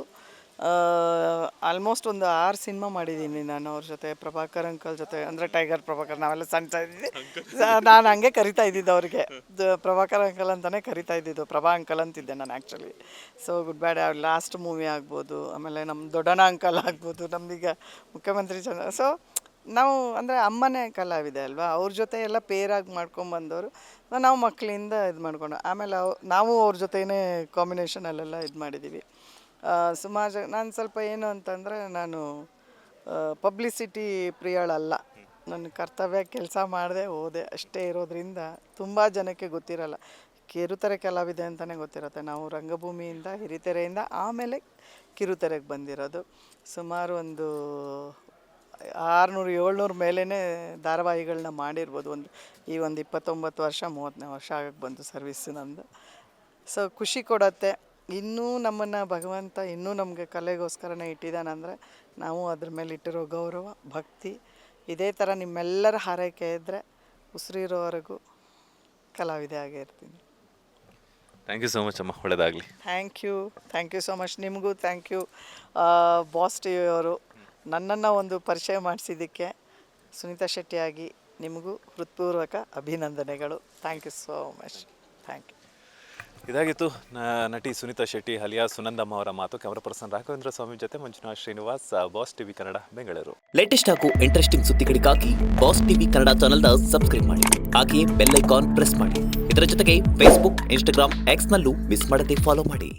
ಆಲ್ಮೋಸ್ಟ್ ಒಂದು 6 ಸಿನಿಮಾ ಮಾಡಿದ್ದೀನಿ ನಾನು ಅವ್ರ ಜೊತೆ. ಪ್ರಭಾಕರ್ ಅಂಕಲ್ ಜೊತೆ, ಅಂದರೆ ಟೈಗರ್ ಪ್ರಭಾಕರ್, ನಾವೆಲ್ಲ ಸಣ್ಣ ಇದ್ದಿದ್ದೆ. ನಾನು ಹಂಗೆ ಕರಿತಾ ಇದ್ದಿದ್ದು ಅವ್ರಿಗೆ, ಪ್ರಭಾಕರ್ ಅಂಕಲ್ ಅಂತಲೇ ಕರಿತಾ ಇದ್ದಿದ್ದು, ಪ್ರಭಾ ಅಂಕಲ್ ಅಂತಿದ್ದೆ ನಾನು ಆ್ಯಕ್ಚುಲಿ. ಸೊ ಗುಡ್ ಬ್ಯಾಡ್ ಲಾಸ್ಟ್ ಮೂವಿ ಆಗ್ಬೋದು, ಆಮೇಲೆ ನಮ್ಮ ದೊಡ್ಡಣ್ಣ ಅಂಕಲ್ ಆಗ್ಬೋದು, ನಮ್ದೀಗ ಮುಖ್ಯಮಂತ್ರಿ ಸೊ ನಾವು ಅಂದರೆ ಅಮ್ಮನೇ ಕಲಾವಿದೆ ಅಲ್ವಾ, ಅವ್ರ ಜೊತೆ ಎಲ್ಲ ಪೇರಾಗಿ ಮಾಡ್ಕೊಂಬಂದವರು. ನಾವು ಮಕ್ಕಳಿಂದ ಇದು ಮಾಡ್ಕೊಂಡು ಆಮೇಲೆ ನಾವು ಅವ್ರ ಜೊತೆನೇ ಕಾಂಬಿನೇಷನಲ್ಲೆಲ್ಲ ಇದು ಮಾಡಿದ್ದೀವಿ. ಸುಮಾರು ನಾನು ಸ್ವಲ್ಪ ಏನು ಅಂತಂದರೆ, ನಾನು ಪಬ್ಲಿಸಿಟಿ ಪ್ರಿಯಳಲ್ಲ. ನನ್ನ ಕರ್ತವ್ಯ ಕೆಲಸ ಮಾಡಿದೆ ಹೋದೆ ಅಷ್ಟೇ ಇರೋದ್ರಿಂದ ತುಂಬ ಜನಕ್ಕೆ ಗೊತ್ತಿರಲ್ಲ. ಕಿರುತೆರೆ ಕಲಾವಿದೆ ಅಂತಲೇ ಗೊತ್ತಿರುತ್ತೆ. ನಾವು ರಂಗಭೂಮಿಯಿಂದ, ಹಿರಿತೆರೆಯಿಂದ ಆಮೇಲೆ ಕಿರುತೆರೆಗೆ ಬಂದಿರೋದು. ಸುಮಾರು ಒಂದು 600-700 ಮೇಲೇ ಧಾರಾವಾಹಿಗಳನ್ನ ಮಾಡಿರ್ಬೋದು. ಈ ಒಂದು 29 ವರ್ಷ 30ನೇ ವರ್ಷ ಆಗಕ್ಕೆ ಬಂತು ಸರ್ವಿಸ್ಸು ನಮ್ಮದು. ಸೊ ಖುಷಿ ಕೊಡತ್ತೆ. ಇನ್ನೂ ನಮ್ಮನ್ನು ಭಗವಂತ ಇನ್ನೂ ನಮಗೆ ಕಲೆಗೋಸ್ಕರನೇ ಇಟ್ಟಿದ್ದಾನಂದರೆ ನಾವು ಅದ್ರ ಮೇಲೆ ಇಟ್ಟಿರೋ ಗೌರವ, ಭಕ್ತಿ ಇದೇ ಥರ ನಿಮ್ಮೆಲ್ಲರ ಹಾರೈಕೆ ಇದ್ದರೆ ಉಸಿರಿರೋವರೆಗೂ ಕಲಾವಿದೆ ಆಗೇ ಇರ್ತೀನಿ. ಥ್ಯಾಂಕ್ ಯು ಸೊ ಮಚ್ ಅಮ್ಮ, ಒಳ್ಳೆಯದಾಗಲಿ. Thank you so much. ನಿಮಗೂ thank you. Boss T V ಅವರು ನನ್ನನ್ನು ಒಂದು ಪರಿಚಯ ಮಾಡಿಸಿದ್ದಕ್ಕೆ ಸುನೀತಾ ಶೆಟ್ಟಿಯಾಗಿ ನಿಮಗೂ ಹೃತ್ಪೂರ್ವಕ ಅಭಿನಂದನೆಗಳು. Thank you so much. Thank you. ಇದಾಗಿತ್ತು ನಟಿ ಸುನೀತಾ ಶೆಟ್ಟಿ ಅಲಿಯಾ ಸುನಂದಮ್ಮ ಅವರ ಮಾತು. ಕ್ಯಾಮರಾ ಪರ್ಸನ್ ರಾಘವೇಂದ್ರ ಸ್ವಾಮಿ ಜೊತೆ Manjunath Srinivas, boss TV Kannada, Bengaluru. Latest ಹಾಗೂ ಇಂಟ್ರೆಸ್ಟಿಂಗ್ ಸುದ್ದಿಗಳಿಗಾಗಿ ಬಾಸ್ ಟಿವಿ ಕನ್ನಡ ಚಾನೆಲ್ನ ಸಬ್ಸ್ಕ್ರೈಬ್ ಮಾಡಿ. ಹಾಗೆಯೇ ಬೆಲ್ ಐಕಾನ್ ಪ್ರೆಸ್ ಮಾಡಿ. ಇದರ ಜೊತೆಗೆ ಫೇಸ್ಬುಕ್, ಇನ್ಸ್ಟಾಗ್ರಾಮ್, ಎಕ್ಸ್ನಲ್ಲೂ ಮಿಸ್ ಮಾಡದೆ ಫಾಲೋ ಮಾಡಿ.